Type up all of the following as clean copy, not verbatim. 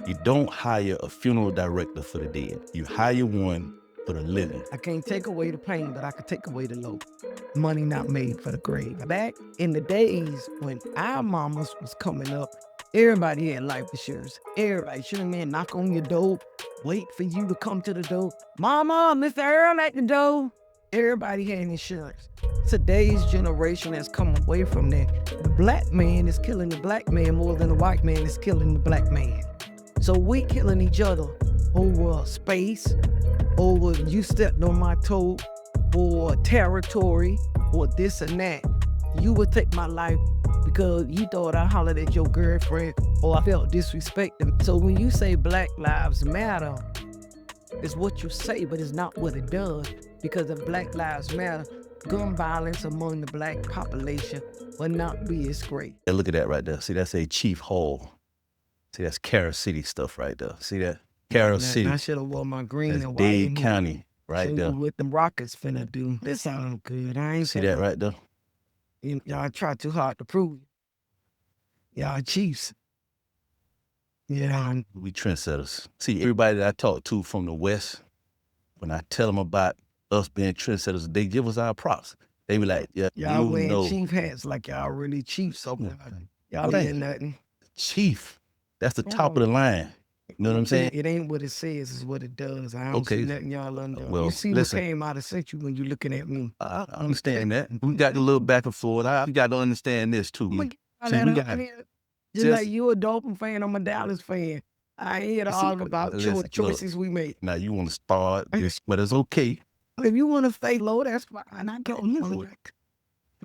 You don't hire a funeral director for the dead. You hire one for the living. I can't take away the pain, but I can take away the load. Money not made for the grave. Back in the days when our mamas was coming up, everybody had life insurance. Everybody, should have man knock on your door, wait for you to come to the door. Mama, Mr. Earl at the door. Everybody had insurance. Today's generation has come away from that. The black man is killing the black man more than the white man is killing the black man. So we killing each other over space, over you stepped on my toe, or territory, or this and that. You would take my life because you thought I hollered at your girlfriend or I felt disrespected. So when you say Black Lives Matter, it's what you say, but it's not what it does. Because if Black Lives Matter, gun violence among the black population will not be as great. Yeah, look at that right there. See, that's a Chief Hall. See, that's Carol City stuff right there. See that? Carol City. I should have worn my green That's and white. Dade County right there. What them Rockets finna do. This sound good. I ain't See that right there? Y'all try too hard to prove it. Y'all Chiefs. Yeah. We trendsetters. See, everybody that I talk to from the West, when I tell them about us being trendsetters, they give us our props. They be like, yeah, y'all you wearing know. Chief hats like y'all really Chiefs. So y'all ain't nothing. Chief. That's the top of the line. You know what I'm saying? It ain't what it says, it's what it does. I don't see nothing y'all under. Well, you see listen, what came out of Central when you looking at me. I understand that. We got a little back and forth. You got to understand this too. Just like you a Dolphin fan, I'm a Dallas fan. I ain't here to argue about choices we made. Now you want to start this, but it's okay. If you want to stay low, that's fine. I don't know.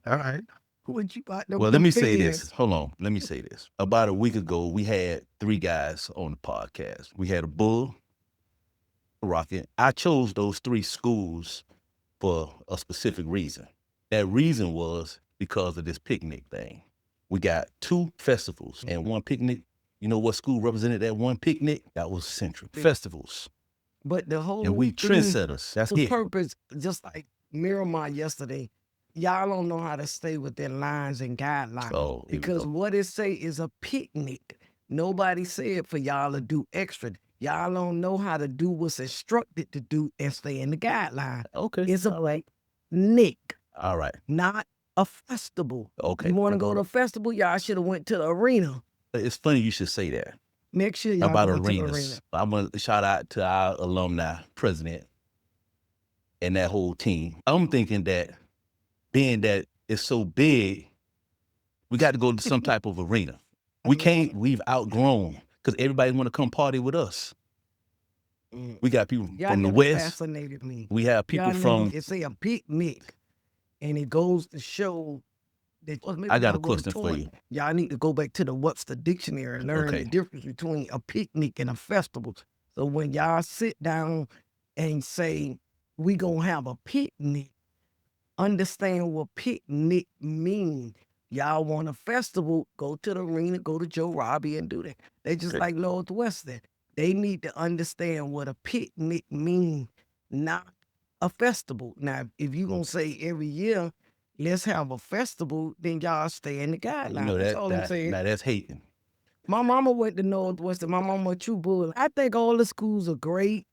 All right. What you about? Well, let me say this. Hold on. Let me say this. About a week ago, we had 3 guys on the podcast. We had a Bull, a Rocket. I chose those 3 schools for a specific reason. That reason was because of this picnic thing. We got 2 festivals and 1 picnic. You know what school represented that 1 picnic? That was Central. Festivals. But the whole and we trendsetters. That's the it. purpose, just like Miramar yesterday, y'all don't know how to stay within lines and guidelines. Because what it say is a picnic. Nobody said for y'all to do extra. Y'all don't know how to do what's instructed to do and stay in the guideline. Okay. It's a picnic. All right. Not a festival. Okay. You want to go to a festival? Y'all should have went to the arena. It's funny you should say that. Next year, y'all about go arenas. to the arena. I'm going to shout out to our alumni president and that whole team. I'm thinking that being that it's so big, we got to go to some type of arena. We've outgrown because everybody want to come party with us. We got people from the West. Fascinated me. We have people from. It's a picnic, and it goes to show that. I got a question for you. Y'all need to go back to the Webster Dictionary and learn the difference between a picnic and a festival. So when y'all sit down and say we gonna have a picnic, understand what picnic means. Y'all want a festival, go to the arena, go to Joe Robbie and do that. They just like Northwestern. They need to understand what a picnic means, not a festival. Now, if you gonna say every year, let's have a festival, then y'all stay in the guidelines. You know that's all I'm saying. Now that's hating. My mama went to Northwestern. My mama a true bull. I think all the schools are great.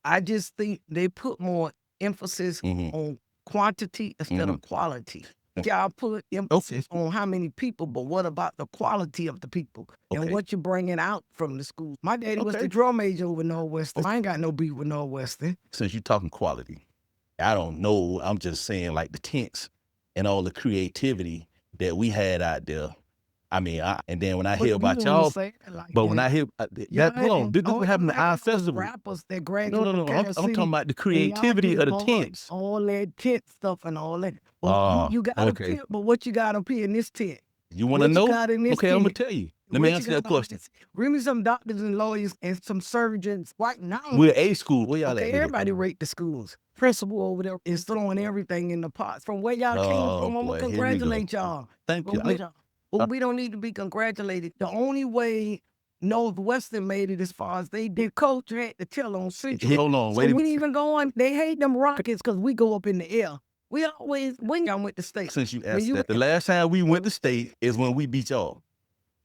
I just think they put more emphasis on quantity instead of quality. Y'all put emphasis on how many people, but what about the quality of the people and what you're bringing out from the school? My daddy was the drum major over Northwestern. I ain't got no beef with Northwestern. Since you're talking quality, I don't know. I'm just saying like the tents and all the creativity that we had out there. I mean, and then when I hear about y'all, when I hear that, hold on, this what happened to our festival. Rappers that graduate. No. I'm talking about the creativity of the tents. All that tent stuff and all that. Well, you got a tent, but what you got up here in this tent? You want to know? Okay, I'm gonna tell you. Let me answer that question. Bring me some doctors and lawyers and some surgeons right now. We're a school. Where y'all at? Everybody rate the schools. Principal over there is throwing everything in the pots. From where y'all came from, I'm gonna congratulate y'all. Thank you. But we don't need to be congratulated. The only way Northwestern made it as far as they did, coach had to tell on Central. Hold on, wait a minute. We even go on. They hate them Rockets because we go up in the air. We always, when y'all went to state. Since you asked that, the last time we went to state is when we beat y'all.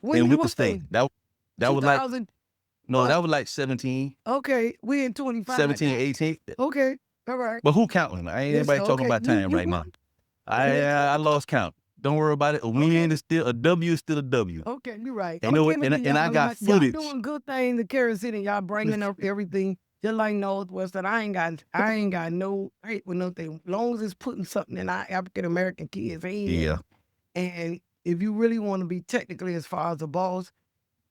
When we went to state. That was like No, that was like 17, Okay, we in 25. 17, 18. Okay, all right. But who counting? I ain't anybody talking about time right now. I lost count. Don't worry about it. A win is still a W is still a W. Okay, you're right. And, and I got footage. Y'all doing good things in Kansas City. Y'all bringing up everything just like Northwestern. I ain't got no hate with nothing. As long as it's putting something in our African American kids' hands. Yeah. And if you really want to be technically as far as the boss,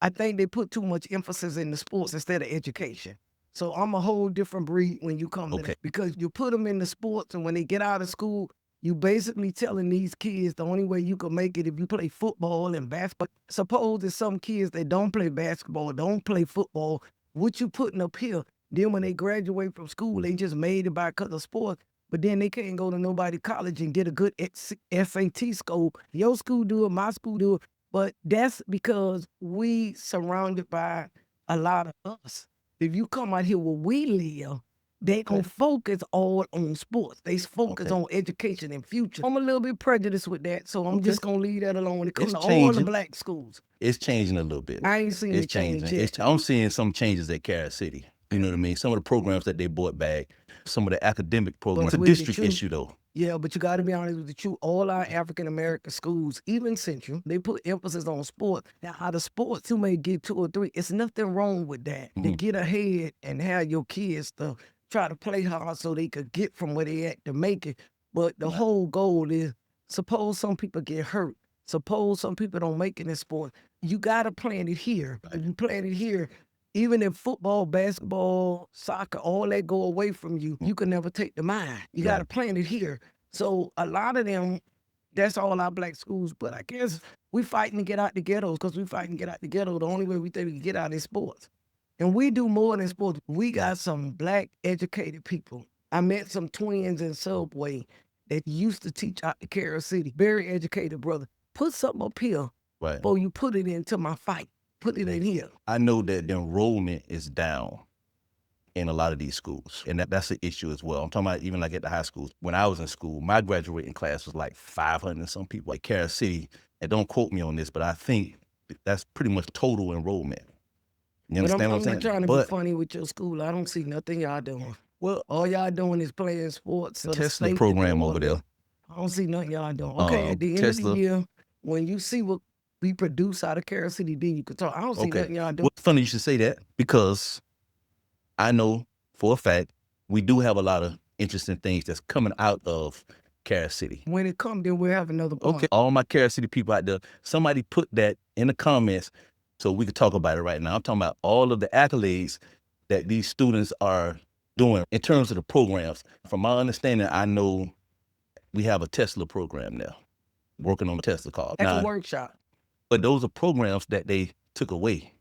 I think they put too much emphasis in the sports instead of education. So I'm a whole different breed when you come to that, because you put them in the sports, and when they get out of school, you basically telling these kids the only way you can make it if you play football and basketball. Suppose there's some kids that don't play basketball, don't play football. What you putting up here? Then when they graduate from school, they just made it by because of sports. But then they can't go to nobody college and get a good SAT score. Your school do it, my school do it. But that's because we surrounded by a lot of us. If you come out here where we live, they don't focus all on sports. They focus on education and future. I'm a little bit prejudiced with that, so I'm just going to leave that alone when it comes to all the black schools. It's changing a little bit. I ain't seen it change yet. I'm seeing some changes at Kansas City. You know what I mean? Some of the programs that they brought back, some of the academic programs. It's a district issue, though. Yeah, but you got to be honest with the truth. All our African-American schools, even Central, they put emphasis on sports. Now, out of sports, you may get 2 or 3. It's nothing wrong with that. To get ahead and have your kids to try to play hard so they could get from where they at to make it. But the whole goal is, suppose some people get hurt. Suppose some people don't make it in sports. You got to plant it here. If you plant it here, even if football, basketball, soccer, all that go away from you, you can never take the mind. You got to plant it here. So a lot of them, that's all our black schools. But I guess we fighting to get out the ghettos because we fighting to get out the ghetto. The only way we think we can get out is sports. And we do more than sports. We got some black educated people. I met some twins in Subway that used to teach out in Kansas City. Very educated brother. Put something up here before you put it into my fight. Put it in here. I know that the enrollment is down in a lot of these schools, and that's an issue as well. I'm talking about even like at the high schools. When I was in school, my graduating class was like 500 and some people. Like Kansas City, and don't quote me on this, but I think that's pretty much total enrollment. You understand what I'm saying? I'm trying to be funny with your school. I don't see nothing y'all doing. Well, all y'all doing is playing sports. Tesla program over there. I don't see nothing y'all doing. Okay, at the end of the year, when you see what we produce out of Kansas City, then you can talk. I don't see nothing y'all doing. Well, funny you should say that, because I know for a fact we do have a lot of interesting things that's coming out of Kansas City. When it comes, then we'll have another point. Okay, all my Kansas City people out there, somebody put that in the comments so we could talk about it right now. I'm talking about all of the accolades that these students are doing in terms of the programs. From my understanding, I know we have a Tesla program now, working on a Tesla car. That's a workshop. But those are programs that they took away.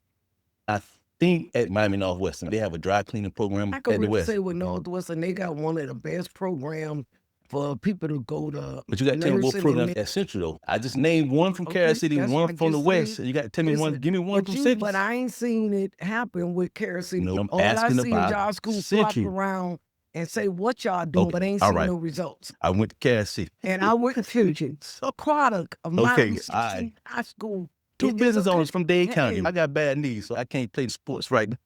I think at Miami Northwestern, they have a dry cleaning program. I can really say with Northwestern, they got one of the best programs for people to go to. But you got to tell me what programs at Central, though. I just named one from Kansas City, one from the West. You got to tell me one, give me one from Central. But I ain't seen it happen with Kansas City. No, I'm all asking I see about is y'all school flop around and say what y'all doing, but ain't seen no results. I went to Kansas City. And I went to Fusion, a product of my high school. 2 business owners from Dade County. I got bad knees, so I can't play the sports right now.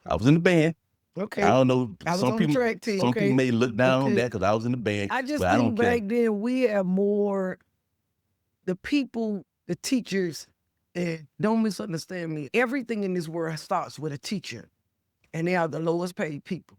I was in the band. Okay. I don't know. Some people team. May look down on that because I was in the band. I just think back then we had more, the people, the teachers, and don't misunderstand me. Everything in this world starts with a teacher, and they are the lowest paid people.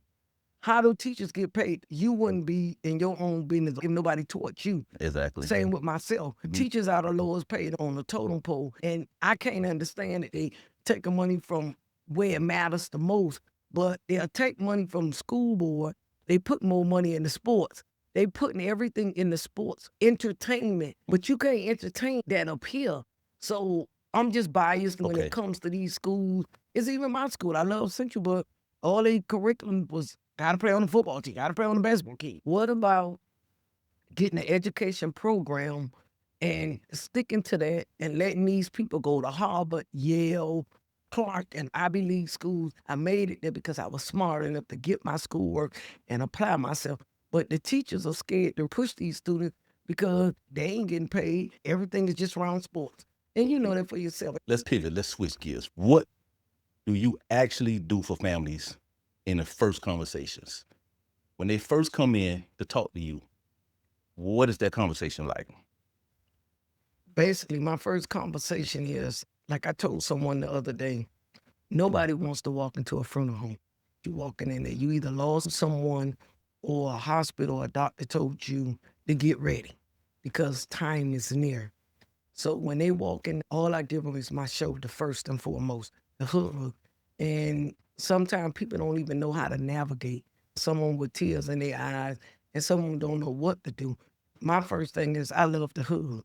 How do teachers get paid? You wouldn't be in your own business if nobody taught you. Exactly. Same with myself. Teachers are the lowest paid on the totem pole. And I can't understand that they take the money from where it matters the most, but they'll take money from the school board. They put more money in the sports. They putting everything in the sports, entertainment. But you can't entertain that up here. So I'm just biased when it comes to these schools. It's even my school. I love Central, but all their curriculum was gotta play on the football team, gotta play on the basketball team. What about getting an education program and sticking to that and letting these people go to Harvard, Yale, Clark, and Ivy League schools? I made it there because I was smart enough to get my schoolwork and apply myself. But the teachers are scared to push these students because they ain't getting paid. Everything is just around sports. And you know that for yourself. Let's pivot, let's switch gears. What do you actually do for families in the first conversations? When they first come in to talk to you, what is that conversation like? Basically, my first conversation is like I told someone the other day, nobody wants to walk into a funeral home. You walking in there, you either lost someone or a hospital or a doctor told you to get ready because time is near. So when they walk in, all I give them is my shoulder first and foremost, the hug. And sometimes people don't even know how to navigate. Someone with tears in their eyes and someone don't know what to do. My first thing is I love to hug.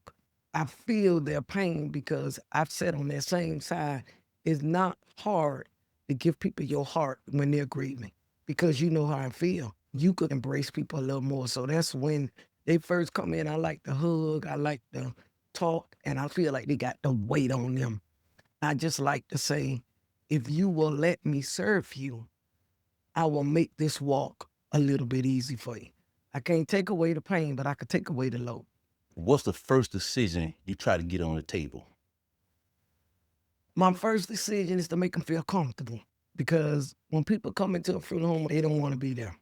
I feel their pain because I've sat on that same side. It's not hard to give people your heart when they're grieving because you know how I feel. You could embrace people a little more. So that's when they first come in. I like to hug. I like to talk, and I feel like they got the weight on them. I just like to say, if you will let me serve you, I will make this walk a little bit easy for you. I can't take away the pain, but I can take away the load. What's the first decision you try to get on the table? My first decision is to make them feel comfortable because when people come into a funeral home, they don't want to be there.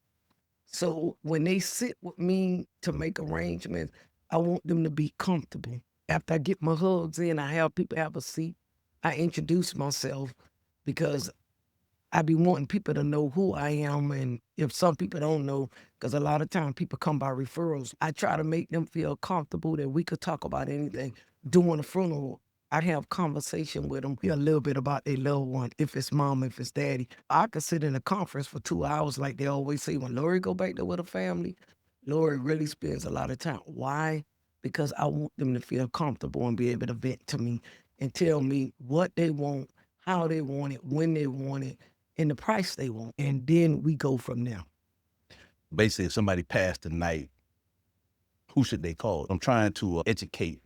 So when they sit with me to make arrangements, I want them to be comfortable. After I get my hugs in, I have people have a seat. I introduce myself because I be wanting people to know who I am. And if some people don't know, because a lot of times people come by referrals, I try to make them feel comfortable that we could talk about anything. During the funeral, I'd have conversation with them, a little bit about their loved one, if it's mom, if it's daddy. I could sit in a conference for 2 hours like they always say. When Lori go back there with her family, Lori really spends a lot of time. Why? Because I want them to feel comfortable and be able to vent to me and tell me what they want, how they want it, when they want it, and the price they want. And then we go from there. Basically, if somebody passed tonight, who should they call? I'm trying to educate.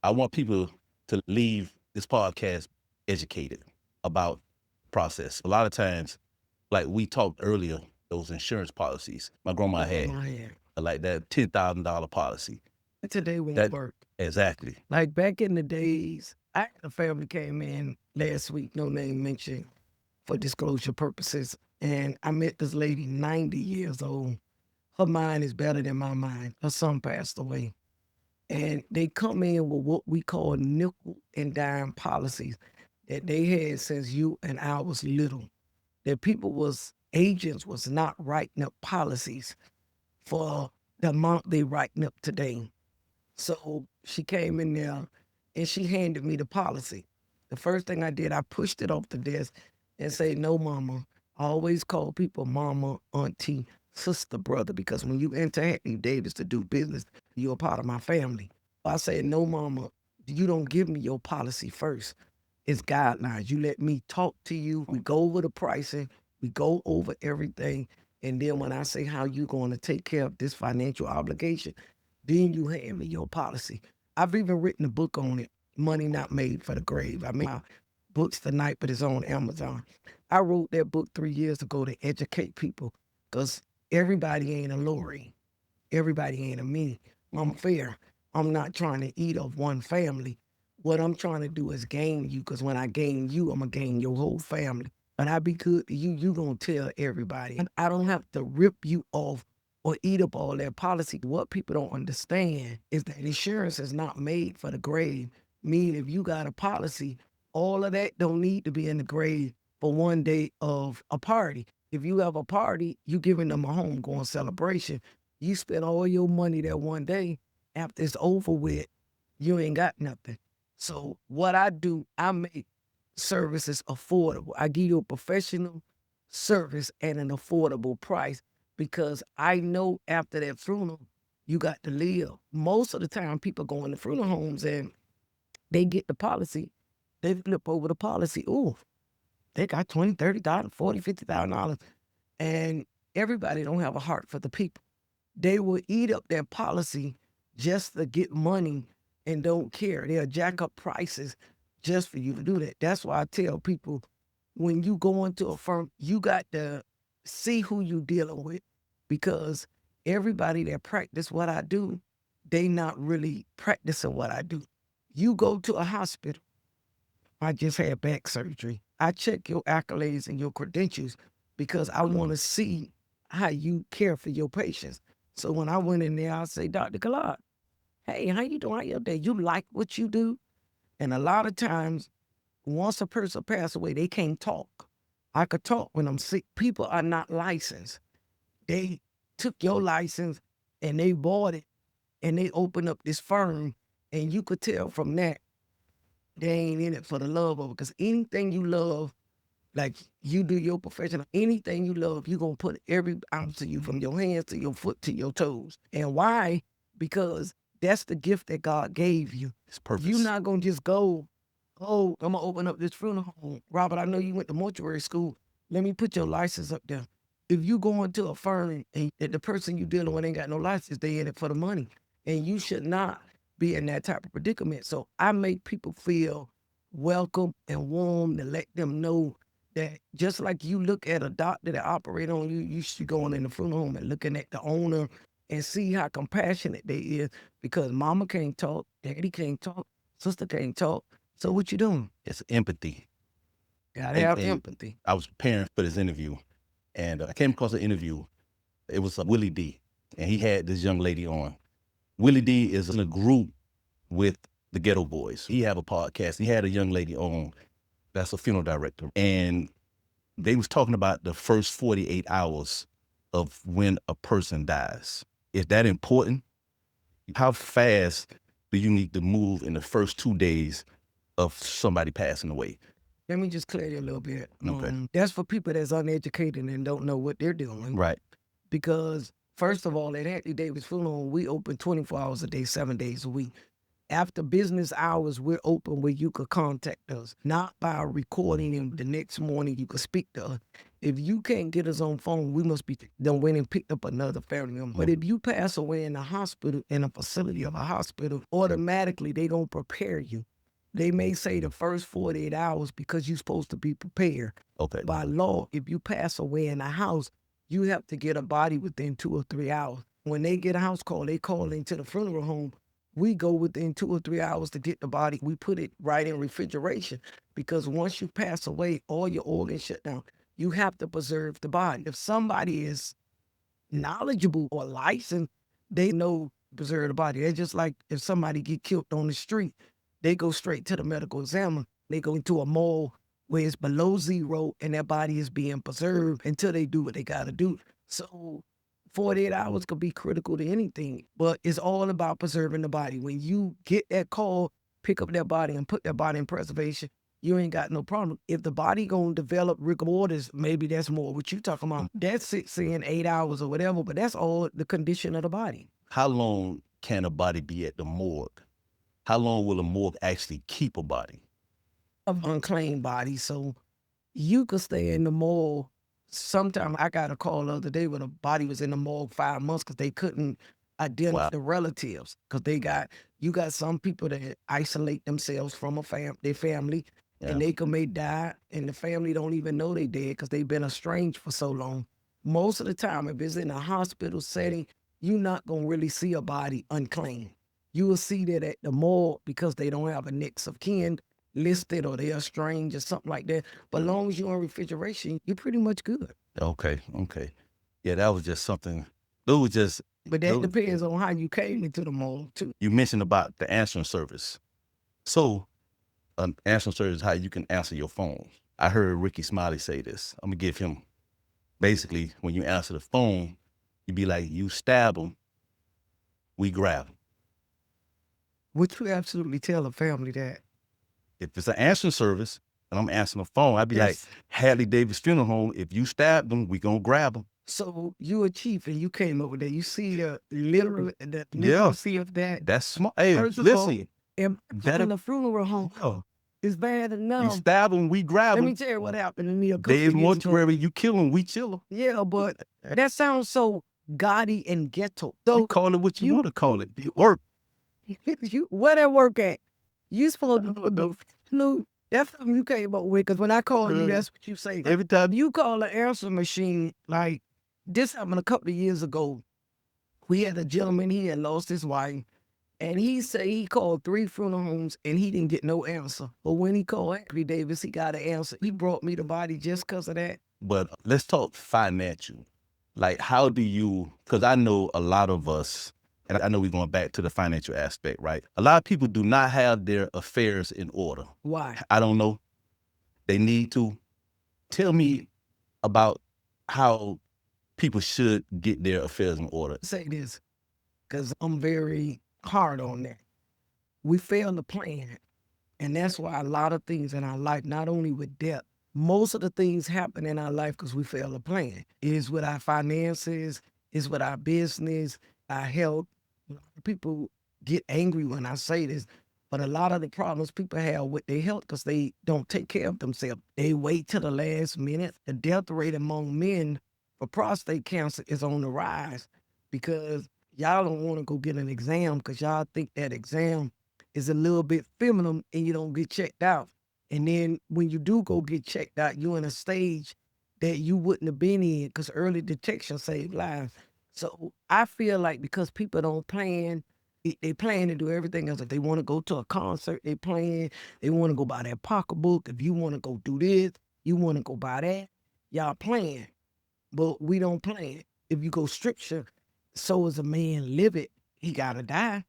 I want people to leave this podcast educated about process. A lot of times, like we talked earlier, those insurance policies my grandma had, like that $10,000 policy. Today won't That work. exactly. Like back in the days, the family came in last week, no name mentioned, for disclosure purposes. And I met this lady, 90 years old. Her mind is better than my mind. Her son passed away. And they come in with what we call nickel and dime policies that they had since you and I was little. That agents was not writing up policies for the amount they writing up today. So she came in there and she handed me the policy. The first thing I did, I pushed it off the desk and say, no, mama. I always call people mama, auntie, sister, brother, because when you enter Hadley Davis to do business, you're a part of my family. I said, no, mama, you don't give me your policy first. It's guidelines. You let me talk to you. We go over the pricing. We go over everything. And then when I say how you going to take care of this financial obligation, then you hand me your policy. I've even written a book on it, Money Not Made for the Grave. I mean, my book's tonight, but it's on Amazon. I wrote that book 3 years ago to educate people because everybody ain't a Lori. Everybody ain't a me. I'm fair. I'm not trying to eat off one family. What I'm trying to do is gain you because when I gain you, I'm going to gain your whole family. And I be good to you, you going to tell everybody. And I don't have to rip you off or eat up all that policy. What people don't understand is that insurance is not made for the grave. Meaning if you got a policy, all of that don't need to be in the grave for one day of a party. If you have a party, you giving them a homegoing celebration. You spend all your money that one day. After it's over with, you ain't got nothing. So what I do, I make services affordable. I give you a professional service at an affordable price because I know after that funeral, you got to live. Most of the time, people go into funeral homes and they get the policy. They flip over the policy. Ooh, they got $20,000, $30,000, $40,000, $50,000. And everybody don't have a heart for the people. They will eat up their policy just to get money and don't care. They'll jack up prices just for you to do that. That's why I tell people, when you go into a firm, you got to see who you dealing with because everybody that practice what I do, they not really practicing what I do. You go to a hospital. I just had back surgery. I check your accolades and your credentials because I want to see how you care for your patients. So when I went in there, I say, Dr. Collard, hey, how you doing? How your day? You like what you do? And a lot of times, once a person passes away, they can't talk. I could talk when I'm sick. People are not licensed. They took your license and they bought it and they opened up this firm, and you could tell from that they ain't in it for the love of it. Because anything you love, like you do your profession, anything you love, you're going to put every ounce of you from your hands to your foot to your toes. And why? Because that's the gift that God gave you. It's purpose. You're not going to just go, oh, I'm going to open up this funeral home. Robert, I know you went to mortuary school. Let me put your license up there. If you go into a firm and the person you dealing with ain't got no license, they in it for the money. And you should not be in that type of predicament. So I make people feel welcome and warm to let them know that just like you look at a doctor that operate on you, you should go in the funeral home and looking at the owner and see how compassionate they is, because mama can't talk, daddy can't talk, sister can't talk. So what you doing? It's empathy. Gotta have empathy. I was preparing for this interview, and I came across an interview. It was Willie D, and he had this young lady on. Willie D is in a group with the Ghetto Boys. He have a podcast. He had a young lady on that's a funeral director, and they was talking about the first 48 hours of when a person dies. Is that important? How fast do you need to move in the first 2 days of somebody passing away? Let me just clear you a little bit. Okay. That's for people that's uneducated and don't know what they're doing. Right. Because first of all, at Hadley Davis Funeral Home, we open 24 hours a day, 7 days a week. After business hours, we're open where you could contact us, not by recording, and the next morning you could speak to us. If you can't get us on phone, we must be done went and picked up another family member. But if you pass away in a hospital, in a facility of a hospital, automatically they gonna prepare you. They may say the first 48 hours because you're supposed to be prepared. Okay. By law, if you pass away in a house, you have to get a body within 2 or 3 hours. When they get a house call, they call into the funeral home. We go within 2 or 3 hours to get the body. We put it right in refrigeration, because once you pass away, all your organs shut down. You have to preserve the body. If somebody is knowledgeable or licensed, they know preserve the body. They're just like if somebody get killed on the street, they go straight to the medical examiner. They go into a morgue where it's below zero and their body is being preserved until they do what they got to do. So 48 hours could be critical to anything, but it's all about preserving the body. When you get that call, pick up that body and put that body in preservation, you ain't got no problem. If the body gonna develop rigor mortis, maybe that's more what you talking about. That sits in 8 hours or whatever, but that's all the condition of the body. How long can a body be at the morgue? How long will a morgue actually keep a body? Of unclaimed bodies, so you could stay in the morgue. Sometime I got a call the other day when a body was in the morgue 5 months because they couldn't identify the relatives. Because you got some people that isolate themselves from their family, and they may die, and the family don't even know they dead because they've been estranged for so long. Most of the time, if it's in a hospital setting, you're not gonna really see a body unclaimed. You will see that at the morgue because they don't have a next of kin listed or they're estranged or something like that. But as long as you're on refrigeration, you're pretty much good. Okay. Yeah, that was just something. It was just. But that depends on how you came into the morgue too. You mentioned about the answering service. So, answering service is how you can answer your phone. I heard Ricky Smiley say this. I'm gonna give him. Basically, when you answer the phone, you be like, you stab them, we grab them. Would you absolutely tell a family that? If it's an answering service and I'm answering the phone, I'd be like, Hadley Davis Funeral Home, if you stab them, we gonna grab them. So you a chief and you came over there. You see the literal see of that. That's smart. Hey, First of listen. in the funeral home, it's bad enough. You stab them, we grab them. Let me tell you what happened to me a couple Days years ago. mortuary, you kill them, we chill them. Yeah, but that sounds so gaudy and ghetto. So So call it what you want to call it. It work. where that work at? You supposed to know. That's something you came up with, because when I call you, that's what you say. Every time You call the answer machine, like this happened a couple of years ago. We had a gentleman, he had lost his wife, And he said he called 3 funeral homes and he didn't get no answer. But when he called Hadley Davis, he got an answer. He brought me the body just because of that. But let's talk financial. Like, how do you, because I know a lot of us, and I know we're going back to the financial aspect, right? A lot of people do not have their affairs in order. Why? I don't know. They need to. Tell me about how people should get their affairs in order. Say this, because I'm very hard on that. We fail to plan. And that's why a lot of things in our life, not only with debt, most of the things happen in our life because we fail to plan. It is with our finances, it's with our business, our health. People get angry when I say this, but a lot of the problems people have with their health because they don't take care of themselves. They wait till the last minute. The death rate among men for prostate cancer is on the rise because y'all don't want to go get an exam because y'all think that exam is a little bit feminine and you don't get checked out. And then when you do go get checked out, you're in a stage that you wouldn't have been in because early detection saved lives. So I feel like because people don't plan, they plan to do everything else. If they want to go to a concert, they plan. They want to go buy that pocketbook. If you want to go do this, you want to go buy that. Y'all plan, but we don't plan. If you go scripture, so as a man live it, he gotta die.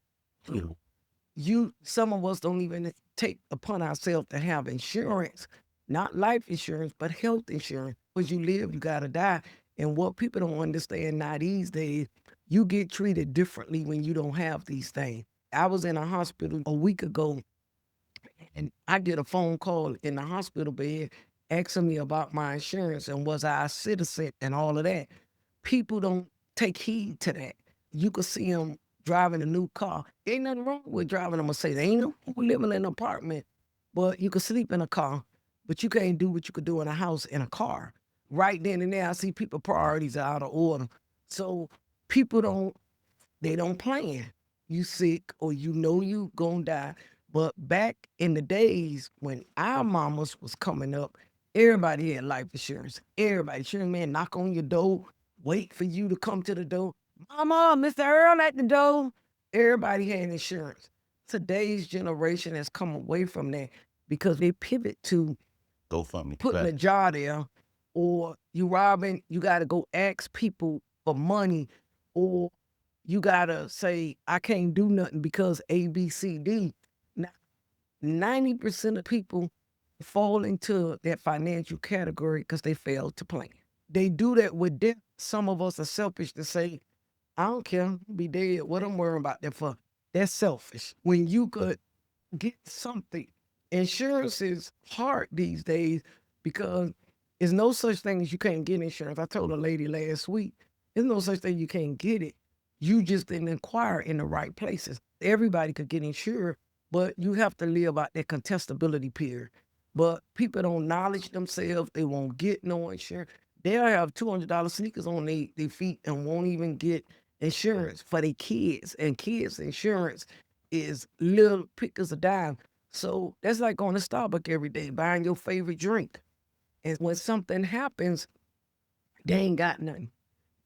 Some of us don't even take upon ourselves to have insurance, not life insurance, but health insurance. Because you live, you gotta die. And what people don't understand now these days, you get treated differently when you don't have these things. I was in a hospital a week ago and I get a phone call in the hospital bed asking me about my insurance and was I a citizen and all of that. People don't take heed to that. You could see them driving a new car. Ain't nothing wrong with driving a Mercedes. Ain't no wrong with living in an apartment, but you could sleep in a car, but you can't do what you could do in a house in a car. Right then and there, I see people priorities are out of order. So people they don't plan. You sick or you know you gonna die. But back in the days when our mamas was coming up, everybody had life insurance. Everybody, sure man, knock on your door, wait for you to come to the door. Mama, Mr. Earl at the door. Everybody had insurance. Today's generation has come away from that because they pivot to GoFundMe. putting a jar there, or you robbing, you gotta go ask people for money, or you gotta say, I can't do nothing because A, B, C, D. Now, 90% of people fall into that financial category because they fail to plan. They do that with debt. Some of us are selfish to say, I don't care, I'll be dead. What I'm worrying about that for? That's selfish. When you could get something. Insurance is hard these days because there's no such thing as you can't get insurance. I told a lady last week, there's no such thing you can't get it. You just didn't inquire in the right places. Everybody could get insured, but you have to live out that contestability period. But people don't knowledge themselves. They won't get no insurance. They'll have $200 sneakers on their feet and won't even get insurance for their kids. And kids' insurance is little pickers a dime. So that's like going to Starbucks every day, buying your favorite drink. And when something happens, they ain't got nothing.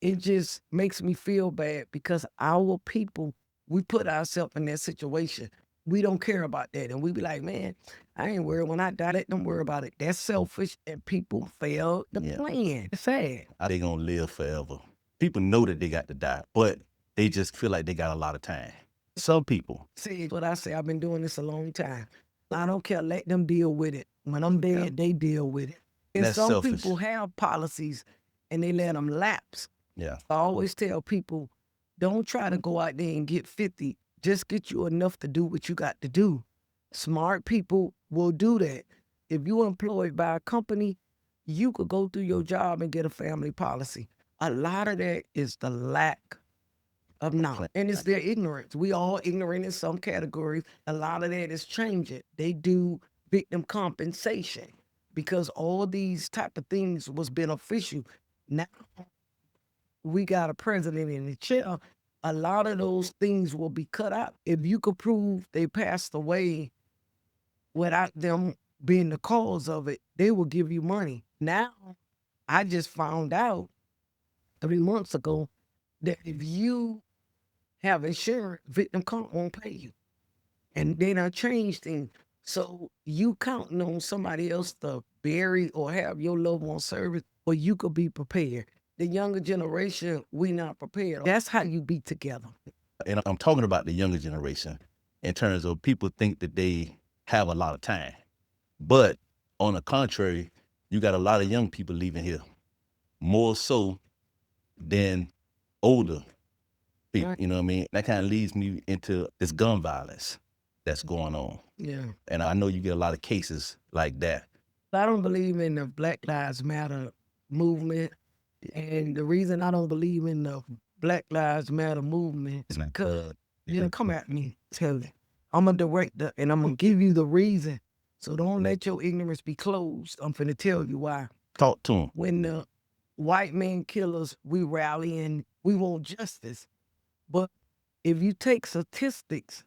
It just makes me feel bad because our people, we put ourselves in that situation. We don't care about that. And we be like, man, I ain't worried. When I die, let them worry about it. That's selfish and people fail to plan. It's sad. Are they going to live forever? People know that they got to die, but they just feel like they got a lot of time. Some people. See what I say. I've been doing this a long time. I don't care. Let them deal with it. When I'm dead, they deal with it. And That's some selfish. people have policies and they let them lapse. Yeah. I always tell people, don't try to go out there and get 50. Just get you enough to do what you got to do. Smart people will do that. If you're employed by a company, you could go through your job and get a family policy. A lot of that is the lack of knowledge. And it's their ignorance. We all ignorant in some categories. A lot of that is changing. They do victim compensation because all these type of things was beneficial. Now we got a president in the chair. A lot of those things will be cut out. If you could prove they passed away without them being the cause of it, they will give you money. Now, I just found out 3 months ago that if you have insurance, victim comp won't pay you. And they done changed things. So you counting on somebody else to bury or have your loved one service, or you could be prepared. The younger generation, we not prepared. That's how you be together. And I'm talking about the younger generation in terms of people think that they have a lot of time. But on the contrary, you got a lot of young people leaving here, more so than older people. Right. You know what I mean? That kind of leads me into this gun violence that's going on. Yeah. And I know you get a lot of cases like that. I don't believe in the Black Lives Matter movement. And the reason I don't believe in the Black Lives Matter movement is because you know, come at me, tell it. I'm a director and I'm gonna give you the reason. So don't let your ignorance be closed. I'm finna tell you why. Talk to them. When the white man killers, we rally and we want justice. But if you take statistics,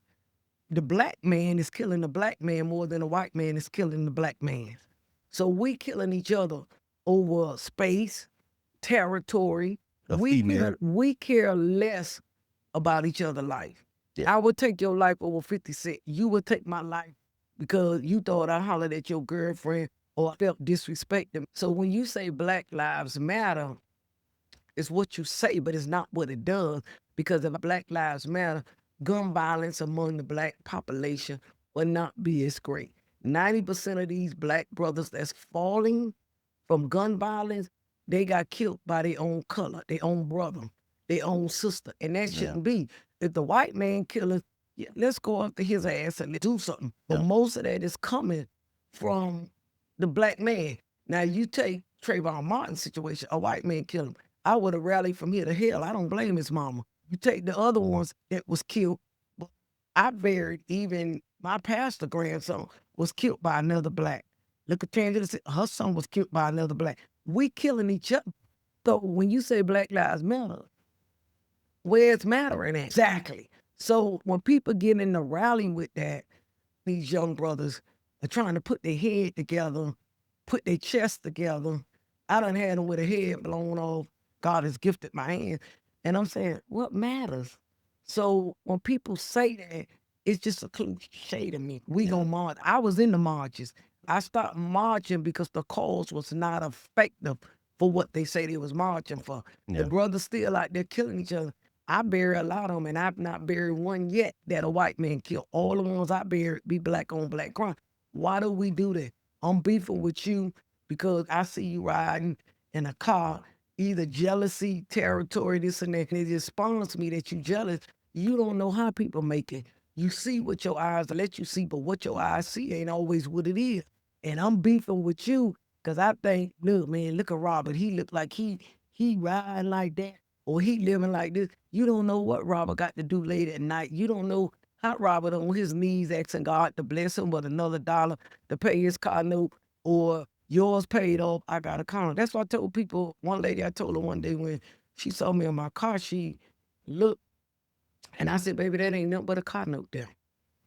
the black man is killing the black man more than the white man is killing the black man. So we killing each other over space, territory. We care less about each other's life. Yeah. I would take your life over 50 cents. You would take my life because you thought I hollered at your girlfriend or I felt disrespected. So when you say Black Lives Matter, it's what you say, but it's not what it does. Because if Black Lives Matter, gun violence among the black population will not be as great. 90% of these black brothers that's falling from gun violence, they got killed by their own color, their own brother, their own sister. And that shouldn't be. If the white man killers, yeah, let's go after his ass and do something. But most of that is coming from the black man. Now you take Trayvon Martin's situation, a white man killed him. I would have rallied from here to hell. I don't blame his mama. You take the other ones that was killed. But I buried even my pastor grandson was killed by another black. Look at Tangela, her son was killed by another black. We killing each other. So when you say Black Lives Matter, where's mattering at? Exactly. So when people get in the rally with that, these young brothers are trying to put their head together, put their chest together. I done had them with a head blown off. God has gifted my hand. And I'm saying, what matters? So when people say that, it's just a cliche to me. We gonna march. I was in the marches. I stopped marching because the cause was not effective for what they say they was marching for. The brothers still out there killing each other. I bury a lot of them, and I've not buried one yet that a white man killed. All the ones I buried be black on black crime. Why do we do that? I'm beefing with you because I see you riding in a car, either jealousy, territory, this and that, and it just spawns me that you jealous. You don't know how people make it. You see what your eyes let you see, but what your eyes see ain't always what it is. And I'm beefing with you because I think, look, man, look at Robert. He look like he riding like that or he living like this. You don't know what Robert got to do late at night. You don't know how Robert on his knees asking God to bless him with another dollar to pay his car note or yours paid off. I got a car. That's what I told people. One lady, I told her one day when she saw me in my car, she looked and I said, baby, that ain't nothing but a car note there.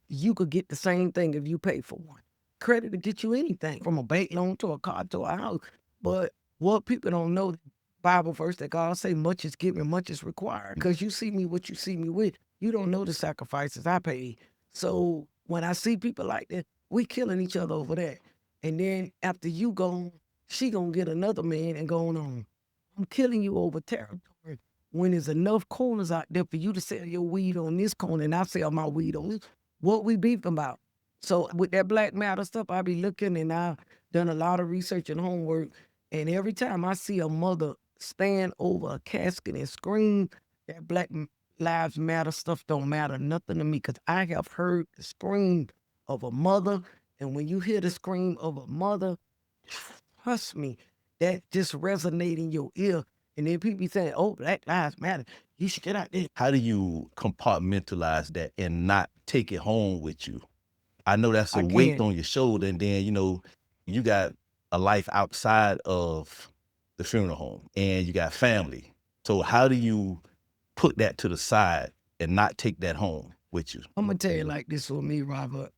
You could get the same thing if you pay for one. Credit to get you anything from a bank loan to a car to a house. But what people don't know, the Bible verse that God say, much is given, much is required. Because you see me what you see me with. You don't know the sacrifices I paid. So when I see people like that, we killing each other over that. And then after you go, she gonna get another man and going on. I'm killing you over territory. When there's enough corners out there for you to sell your weed on this corner and I sell my weed on this, what we beefing about? So with that Black Matter stuff, I be looking and I've done a lot of research and homework. And every time I see a mother stand over a casket and scream, that Black Lives Matter stuff don't matter nothing to me because I have heard the scream of a mother. And when you hear the scream of a mother, trust me, that just resonate in your ear. And then people be saying, oh, Black Lives Matter. You should get out there. How do you compartmentalize that and not take it home with you? I know that's a weight on your shoulder, and then, you know, you got a life outside of the funeral home and you got family. So how do you put that to the side and not take that home with you? I'm going to tell you like this with me, Robert.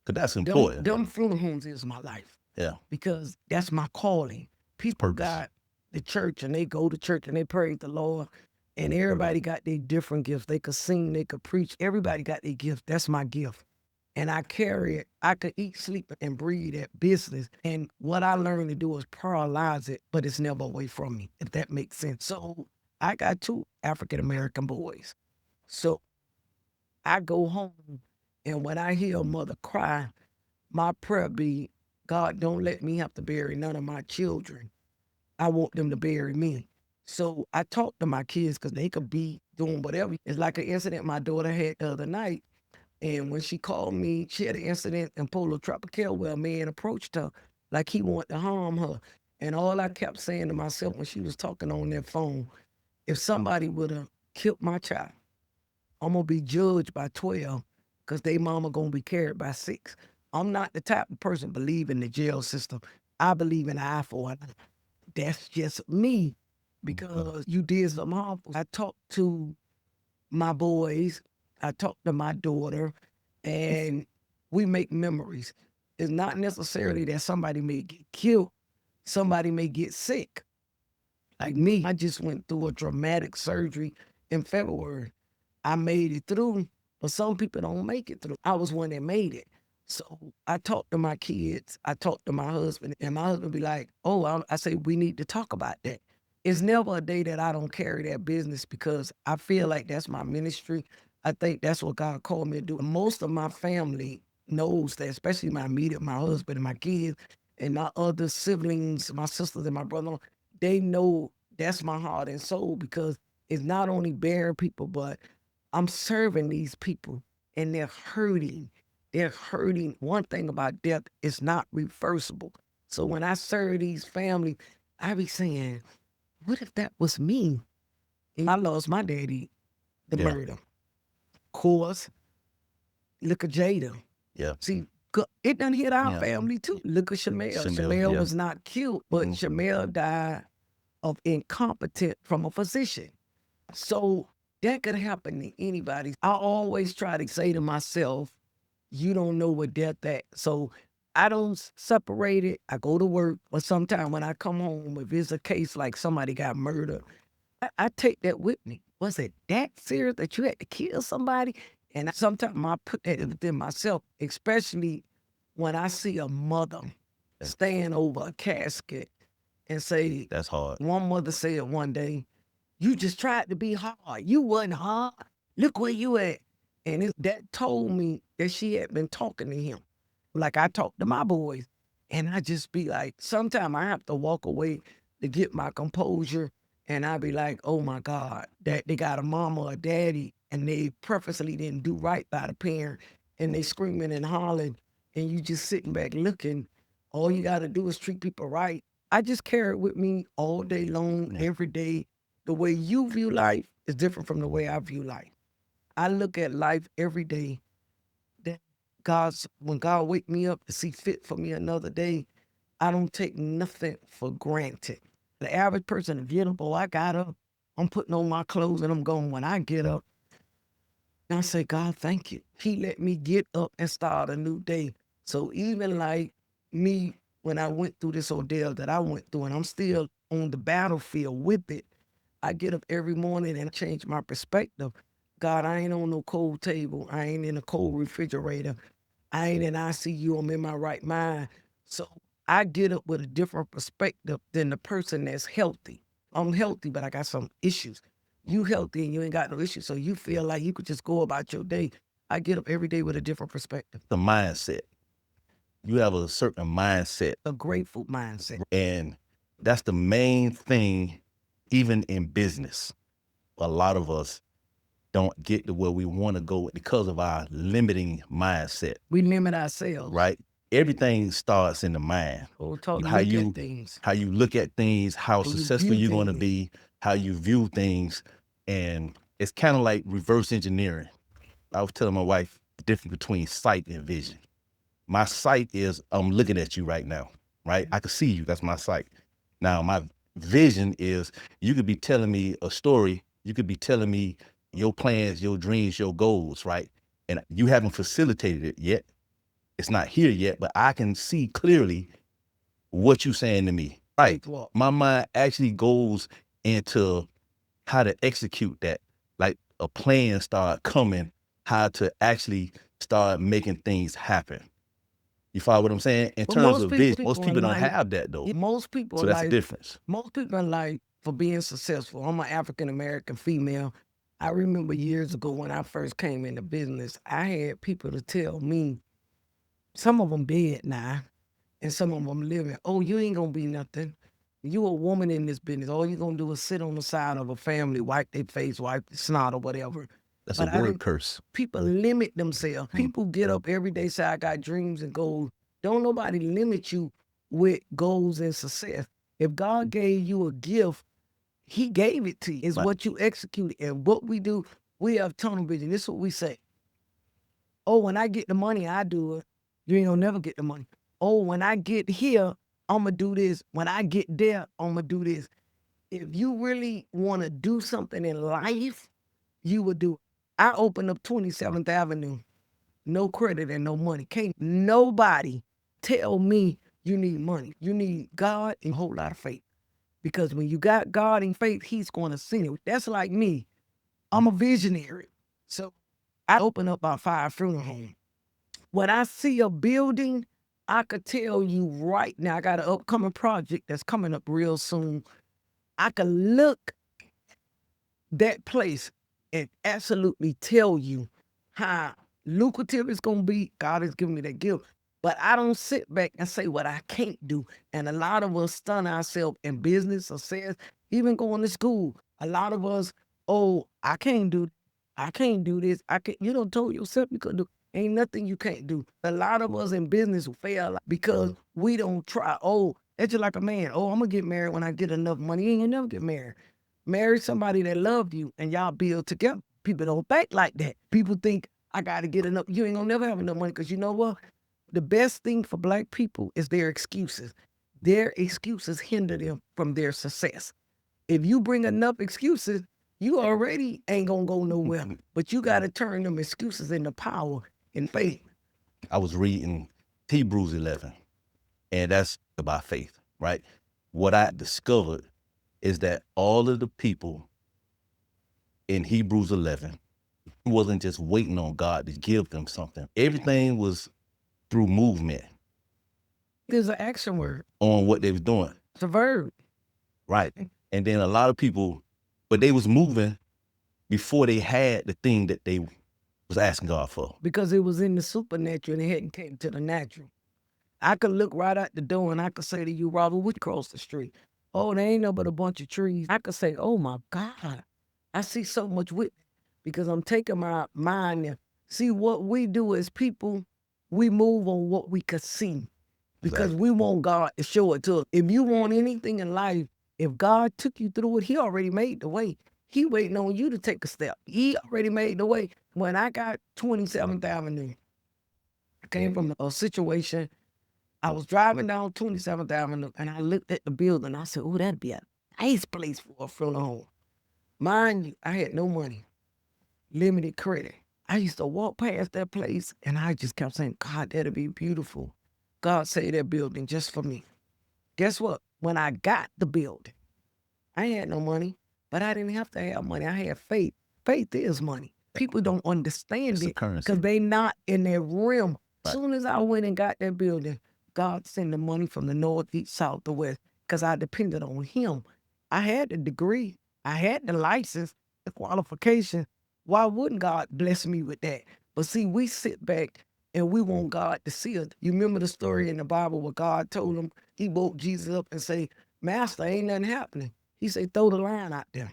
Because that's important. Them funeral homes is my life. Yeah. Because that's my calling. People got the church and they go to church and they praise the Lord. And everybody got their different gifts. They could sing, they could preach. Everybody got their gift. That's my gift. And I carry it. I could eat, sleep, and breathe that business. And what I learned to do is paralyze it, but it's never away from me, if that makes sense. So I got 2 African-American boys. So I go home, and when I hear a mother cry, my prayer be, God, don't let me have to bury none of my children. I want them to bury me. So I talk to my kids because they could be doing whatever. It's like an incident my daughter had the other night. And when she called me, she had an incident in Polo Tropical where a man approached her like he wanted to harm her. And all I kept saying to myself when she was talking on that phone, if somebody would have killed my child, I'm going to be judged by 12 because they mama going to be carried by 6. I'm not the type of person believe in the jail system. I believe in eye for an eye. That's just me because you did something harmful. I talked to my boys, I talked to my daughter, and we make memories. It's not necessarily that somebody may get killed, somebody may get sick. Like me, I just went through a dramatic surgery in February. I made it through, but some people don't make it through. I was one that made it. So I talked to my kids, I talked to my husband, and my husband be like, oh, I say, we need to talk about that. It's never a day that I don't carry that business because I feel like that's my ministry. I think that's what God called me to do. Most of my family knows that, especially my immediate, my husband and my kids and my other siblings, my sisters and my brother, they know that's my heart and soul because it's not only bearing people, but I'm serving these people and they're hurting. They're hurting. One thing about death, it's not reversible. So when I serve these families, I be saying, what if that was me? And I lost my daddy, the Yeah. murder. Of course, look at Jada. Yeah. See, it done hit our Yeah. family too. Look at Shamel. Shamel, Shamel yeah. was not killed, but Mhm. Shamel died of incompetent from a physician. So that could happen to anybody. I always try to say to myself, you don't know what death at. So I don't separate it. I go to work, but sometimes when I come home, if it's a case like somebody got murdered, I take that with me. Was it that serious that you had to kill somebody? And sometimes I put that within myself, especially when I see a mother stand over a casket and say, That's hard. one mother said one day, you just tried to be hard. You wasn't hard. Look where you at. And that told me that she had been talking to him. Like I talk to my boys. And I just be like, sometimes I have to walk away to get my composure. And I be like, oh my God, that they got a mama or daddy and they purposely didn't do right by the parent. And they screaming and hollering. And you just sitting back looking. All you got to do is treat people right. I just carry it with me all day long, Yeah. every day. The way you view life is different from the way I view life. I look at life every day that when God wake me up to see fit for me another day, I don't take nothing for granted. The average person to get up, oh, I got up, I'm putting on my clothes and I'm going. When I get up, and I say, God, thank you. He let me get up and start a new day. So even like me, when I went through this ordeal that I went through, and I'm still on the battlefield with it, I get up every morning and change my perspective. God, I ain't on no cold table. I ain't in a cold refrigerator. I ain't in ICU. I'm in my right mind. So I get up with a different perspective than the person that's healthy. I'm healthy, but I got some issues. You healthy and you ain't got no issues. So you feel like you could just go about your day. I get up every day with a different perspective, The mindset. You have a certain mindset, a grateful mindset. and that's the main thing, even in business. A lot of us don't get to where we want to go because of our limiting mindset, We limit ourselves. right? Everything starts in the mind. Or talk, How look you- at things. How you look at things, how How you successful view you're going to things. be, how you view things. And it's kind of like reverse engineering. I was telling my wife the difference between sight and vision. My sight is I'm looking at you right now, right? I can see you. That's my sight. Now, my vision is you could be telling me a story. You could be telling me your plans, your dreams, your goals, right? And you haven't facilitated it yet. It's not here yet, but I can see clearly what you're saying to me. Right. Faith walk. My mind actually goes into how to execute that. Like a plan start coming, how to actually start making things happen. You follow what I'm saying? In But terms of vision, most people people are don't like, have that though. most people So are that's the like, difference. most people are like, for being successful. I'm an African American female. I remember years ago when I first came into business, I had people to tell me, some of them dead now, and some of them living. Oh, you ain't gonna be nothing. You a woman in this business. All you gonna do is sit on the side of a family, wipe their face, wipe the snot or whatever. That's But a I word didn't. curse. People limit themselves. People get up every day, say I got dreams and goals. Don't nobody limit you with goals and success. If God gave you a gift, He gave it to you. It's Right. what you execute. And what we do, we have tunnel vision. This is what we say. Oh, when I get the money, I do it. You ain't gonna never get the money. Oh, when I get here, I'ma do this. When I get there, I'ma do this. If you really wanna do something in life, you would do it. I opened up 27th Avenue, no credit and no money. Can't nobody tell me you need money. You need God and a whole lot of faith. Because when you got God and faith, He's gonna send it. That's like me. I'm a visionary. So I open up about 5 funeral homes. When I see a building, I could tell you right now, I got an upcoming project that's coming up real soon. I can look that place and absolutely tell you how lucrative it's gonna be. God has given me that gift. But I don't sit back and say what I can't do. And a lot of us stun ourselves in business or sales, even going to school. A lot of us, oh, I can't do this. I can't, you don't told yourself you could do. Ain't nothing you can't do. A lot of us in business fail because we don't try. Oh, it's just like a man. Oh, I'm gonna get married when I get enough money. You ain't gonna never get married. Marry somebody that loved you and y'all build together. People don't think like that. People think I gotta get enough. You ain't gonna never have enough money because you know what? The best thing for Black people is their excuses. Their excuses hinder them from their success. If you bring enough excuses, you already ain't gonna go nowhere. But you gotta turn them excuses into power and faith. I was reading Hebrews 11, and that's about faith, right? What I discovered is that all of the people in Hebrews 11 wasn't just waiting on God to give them something. Everything was through movement There's an action word. on what they was doing, It's a verb. right? And then a lot of people, but they was moving before they had the thing that they was asking God for. Because it was in the supernatural and it hadn't came to the natural. I could look right out the door and I could say to you, Robert, we cross the street. Oh, there ain't no but a bunch of trees. I could say, oh my God, I see so much with because I'm taking my mind there. See, what we do as people, we move on what we could see because Exactly. we want God to show it to us. If you want anything in life, if God took you through it, He already made the way. He waiting on you to take a step. He already made the way. When I got 27th Avenue, I came from a situation. I was driving down 27th Avenue and I looked at the building. I said, oh, that'd be a nice place for a funeral home. Mind you, I had no money, limited credit. I used to walk past that place and I just kept saying, God, that'd be beautiful. God saved that building just for me. Guess what? When I got the building, I had no money, but I didn't have to have money. I had faith. Faith is money. People don't understand It's a it currency. because they not in their realm. Right. As soon as I went and got that building, God sent the money from the north, east, south, the west, because I depended on Him. I had the degree. I had the license, the qualification. Why wouldn't God bless me with that? But see, we sit back and we want God to see us. You remember the story in the Bible where God told him, He woke Jesus up and say, Master, ain't nothing happening. He said, throw the line out there.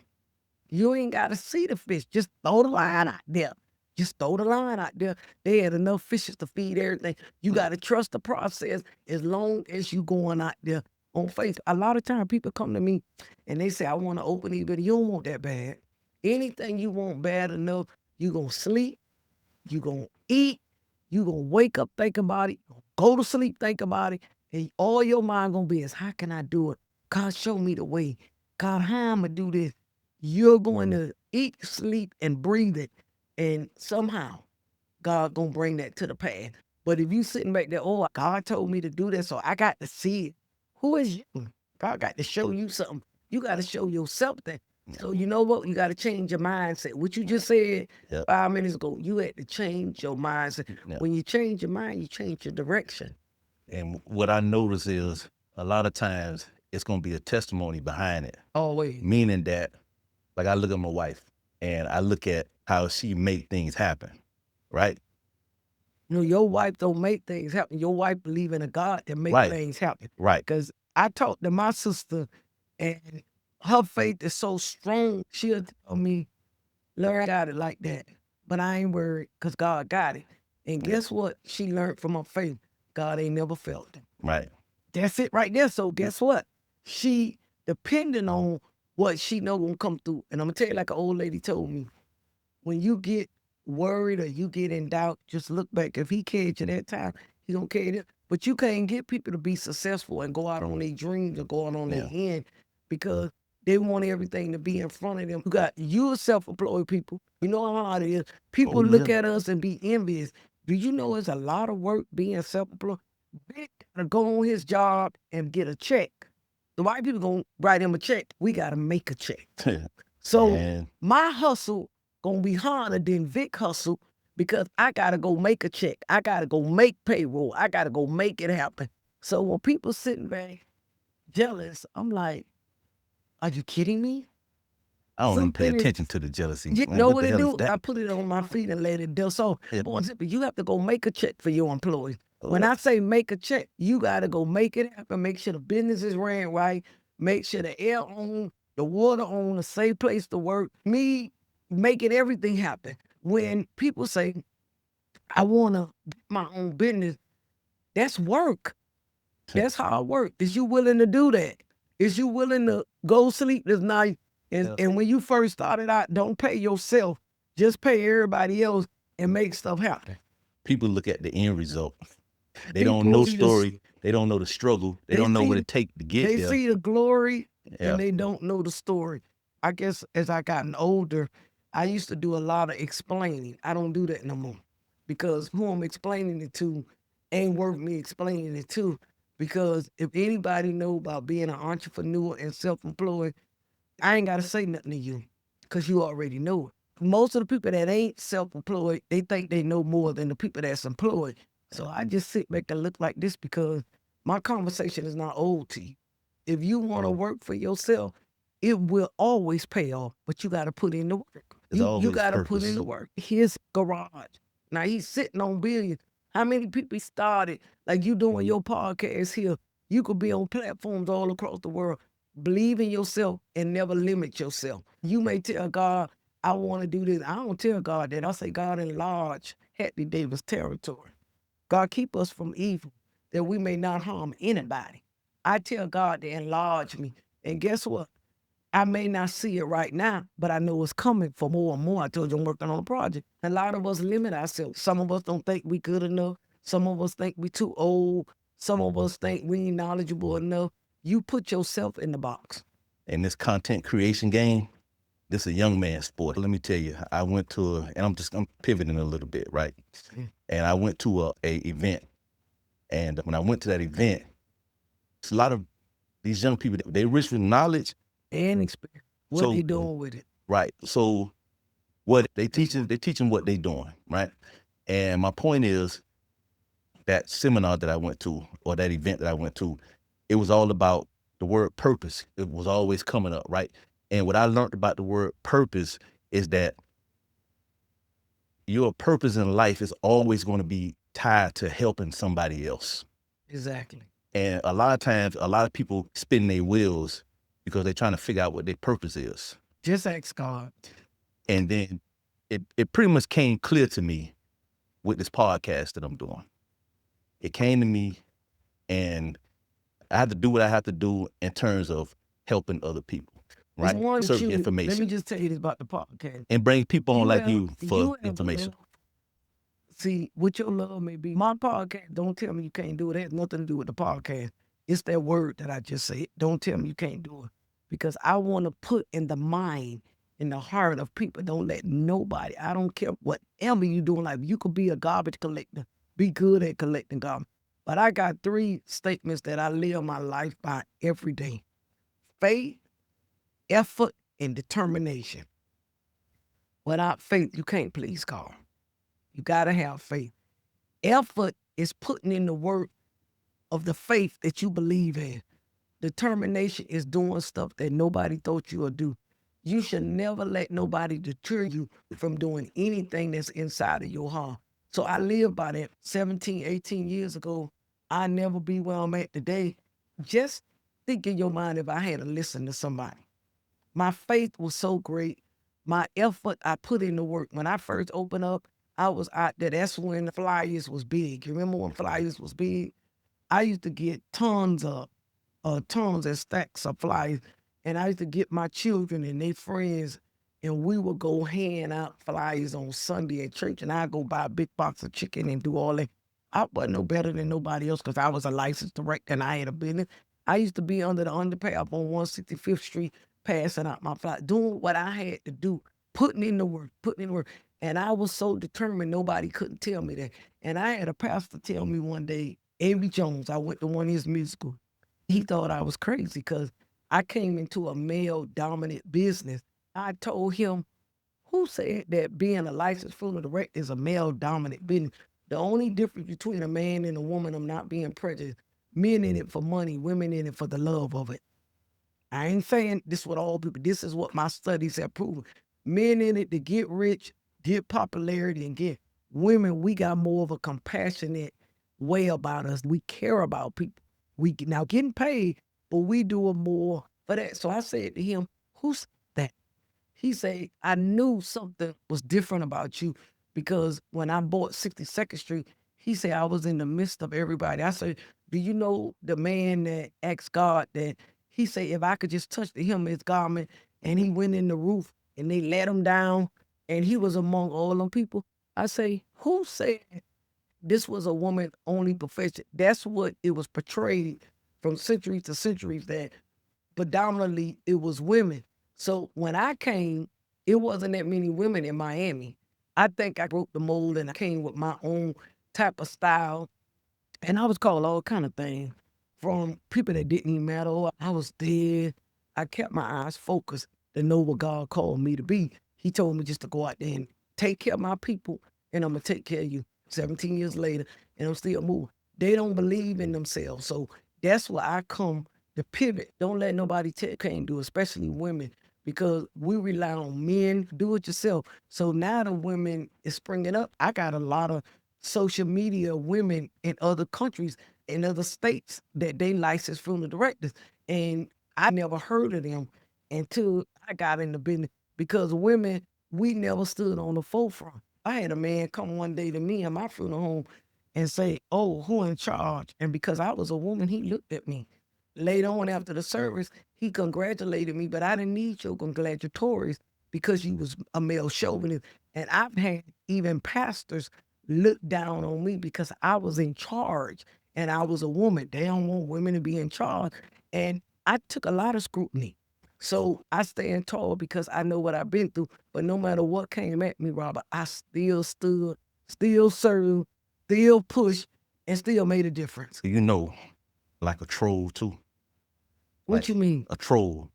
You ain't got to see the fish. Just throw the line out there. Just throw the line out there. They had enough fishes to feed everything. You got to trust the process as long as you going out there on faith. A lot of time people come to me and they say, I want to open it, but you don't want that bad. Anything you want bad enough, you going to sleep, you going to eat, you going to wake up thinking about it, go to sleep thinking about it, and all your mind going to be is, how can I do it? God, show me the way. God, how I'm going to do this? You're going to eat, sleep, and breathe it. And somehow, God going to bring that to the path. But if you sitting back there, oh, God told me to do this, so I got to see it. Who is you? God got to show you something. You got to show yourself that. So you know what? You got to change your mindset. What you just said Yep. 5 minutes ago, you had to change your mindset. Yeah. When you change your mind, you change your direction. And what I notice is a lot of times it's going to be a testimony behind it, Always. meaning that, like, I look at my wife and I look at how she make things happen, right? You know, your wife don't make things happen. Your wife believe in a God that make Right. things happen. Right. Because I talked to my sister, and her faith is so strong. She'll tell me, "Learn, I got it like that, but I ain't worried because God got it." And guess what? She learned from her faith. God ain't never failed her. Right. That's it right there. So guess what? She depending on what she know gonna come through. And I'm gonna tell you, like an old lady told me, when you get worried or you get in doubt, just look back. If he carried you that time, he gonna carry you. But you can't get people to be successful and go out on their dreams or go out on their end because they want everything to be in front of them. You self-employed people. You know how hard it is. People look at us and be envious. Do you know it's a lot of work being self-employed? Vic gotta go on his job and get a check. The white people gonna write him a check. We gotta make a check. So And my hustle gonna be harder than Vic hustle because I gotta go make a check. I gotta go make payroll. I gotta go make it happen. So when people sitting back jealous, I'm like, are you kidding me? I don't even pay Something is- attention to the jealousy. You Man, know what what the it hell is do? that? I put it on my feet and let it do. So, Yeah. boy, you have to go make a check for your employees. When Oh. I say make a check, you got to go make it happen. Make sure the business is ran right. Make sure the air on, the water on, a safe place to work. Me making everything happen. When people say, I want to get my own business, that's work. That's hard work. Is you willing to do that? Is you willing to go sleep this night? And when you first started out, don't pay yourself. Just pay everybody else and make stuff happen. People look at the end result. They People don't know see the- story. They don't know the struggle. They don't know see what the- it takes to get They there. see the glory Yeah. and they don't know the story. I guess as I gotten older, I used to do a lot of explaining. I don't do that no more because who I'm explaining it to ain't worth me explaining it to. Because if anybody know about being an entrepreneur and self-employed, I ain't got to say nothing to you because you already know it. Most of the people that ain't self-employed, they think they know more than the people that's employed. So I just sit back and look like this because my conversation is not old to you. If you want to work for yourself, it will always pay off, but you got to put in the work. There's You always got to put in purpose. the work. His garage. Now he's sitting on billions. How many people started like you doing your podcast here? You could be on platforms all across the world. Believe in yourself and never limit yourself. You may tell God, I want to do this. I don't tell God that. I say, God, enlarge Hadley Davis territory. God, keep us from evil, that we may not harm anybody. I tell God to enlarge me. And guess what? I may not see it right now, but I know it's coming for more and more. I told you I'm working on a project. A lot of us limit ourselves. Some of us don't think we good enough. Some of us think we too old. Some of us think we ain't knowledgeable enough. You put yourself in the box. In this content creation game, this is a young man's sport. Let me tell you, I went to I'm pivoting a little bit, right? And I went to a event. And when I went to that event, it's a lot of these young people, they rich with knowledge. And experience. What So- they doing with it? Right. So what they teaching what they doing, right? And my point is that seminar that I went to or that event that I went to, it was all about the word purpose. It was always coming up, right? And what I learned about the word purpose is that your purpose in life is always going to be tied to helping somebody else. Exactly. And a lot of times, a lot of people spin their wheels because they're trying to figure out what their purpose is. Just ask God. And then it pretty much came clear to me with this podcast that I'm doing. It came to me and I have to do what I have to do in terms of helping other people, right? It's one Certain shoot. information. Let me just tell you this about the podcast. And bring people on like you have for love. information. See, what your love may be. My podcast, don't tell me you can't do it. It has nothing to do with the podcast. It's that word that I just said. Don't tell me you can't do it. Because I want to put in the mind, in the heart of people. Don't let nobody, I don't care whatever you do in life. You could be a garbage collector. Be good at collecting garbage. But I got 3 statements that I live my life by every day. Faith, effort, and determination. Without faith, you can't please God. You got to have faith. Effort is putting in the work of the faith that you believe in. Determination is doing stuff that nobody thought you would do. You should never let nobody deter you from doing anything that's inside of your heart. So I live by that. 17, 18 years ago, I never be where I'm at today. Just think in your mind if I had to listen to somebody. My faith was so great. My effort, I put in the work. When I first opened up, I was out there. That's when flyers was big. You remember when flyers was big? I used to get tons and stacks of flyers. And I used to get my children and their friends, and we would go hand out flyers on Sunday at church, and I'd go buy a big box of chicken and do all that. I wasn't no better than nobody else because I was a licensed director and I had a business. I used to be under the underpass on 165th Street, passing out my flyers, doing what I had to do, putting in the work. And I was so determined nobody couldn't tell me that. And I had a pastor tell me one day, Avery Jones, I went to one of his musicals. He thought I was crazy because I came into a male-dominant business. I told him, who said that being a licensed funeral director is a male-dominant business? The only difference between a man and a woman, I'm not being prejudiced, men in it for money, women in it for the love of it. I ain't saying this with all people. This is what my studies have proven. Men in it to get rich, get popularity, and get women, we got more of a compassionate way about us. We care about people. We now getting paid, but we do it more for that. So I said to him, who's that? He said, I knew something was different about you because when I bought 62nd Street, he said, I was in the midst of everybody. I said, do you know the man that asked God that he said, if I could just touch the hem of his garment, and he went in the roof and they let him down and he was among all them people? I say, who said this was a woman only profession? That's what it was portrayed from centuries to centuries, that predominantly it was women. So when I came, it wasn't that many women in Miami. I think I broke the mold and I came with my own type of style. And I was called all kind of things from people that didn't even matter. I was dead. I kept my eyes focused to know what God called me to be. He told me just to go out there and take care of my people, and I'm going to take care of you. 17 years later, and I'm still moving. They don't believe in themselves. So that's where I come to pivot. Don't let nobody tell you can't do it, especially women, because we rely on men. Do it yourself. So now the women is springing up. I got a lot of social media women in other countries, in other states, that they licensed funeral directors. And I never heard of them until I got in the business, because women, we never stood on the forefront. I had a man come one day to me in my funeral home and say, oh, who in charge? And because I was a woman, he looked at me. Later on after the service, he congratulated me, but I didn't need your congratulatories because you was a male chauvinist. And I've had even pastors look down on me because I was in charge and I was a woman. They don't want women to be in charge. And I took a lot of scrutiny. So I stand tall because I know what I've been through. But no matter what came at me, Robert, I still stood, still served, still pushed, and still made a difference. You know, like a troll too. What Like you mean? a troll,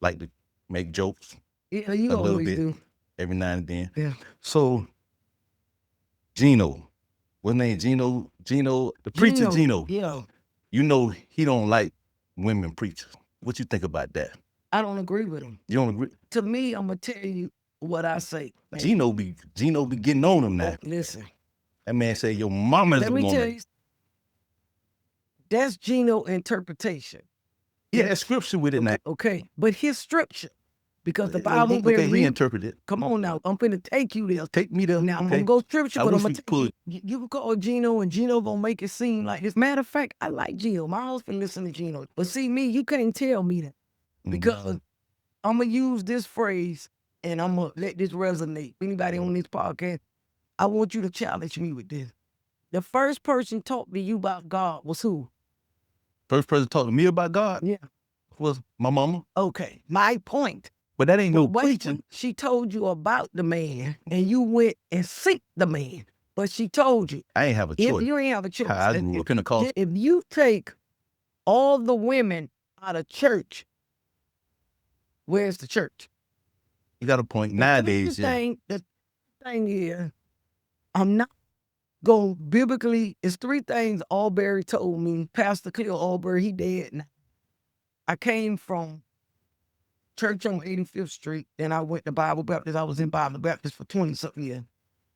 like to make jokes Yeah, you a little always bit do. every now and then. Yeah. So Gino, what's name? Gino, the preacher Gino. Yeah. You know he don't like women preachers. What you think about that? I don't agree with him. You don't agree? To me, I'm going to tell you what I say. Gino be getting on him now. Oh, listen. That man say your mama's Let a me woman. tell you, that's Gino interpretation. Yeah, that's scripture with it now. Okay, but his scripture, because the Bible very he interpreted. Come on now, I'm finna take you there. Take me there. Now I'm Okay. gonna go scripture, I but I'm wish gonna we take you can call Gino, and Gino gonna make it seem like this. Matter of fact, I like Gino. My husband listen to Gino, but see me, you can't tell me that, because I'm gonna use this phrase and I'm gonna let this resonate. Anybody on this podcast, I want you to challenge me with this. The first person taught me you about God was who? First person talk to me about God? Yeah. Was my mama. Okay, my point. But that ain't no What preaching. she told you about the man, and you went and seek the man. But she told you. I ain't have a choice. If you ain't have a choice. How I grew up Pentecostal. If you take all the women out of church, Where's the church? You got a point. Nowadays, The thing is, I'm not going biblically. It's three things Albury told me. Pastor Cleo Albury, he dead now. I came from church on 85th Street, then I went to Bible Baptist. I was in Bible Baptist for 20-something years.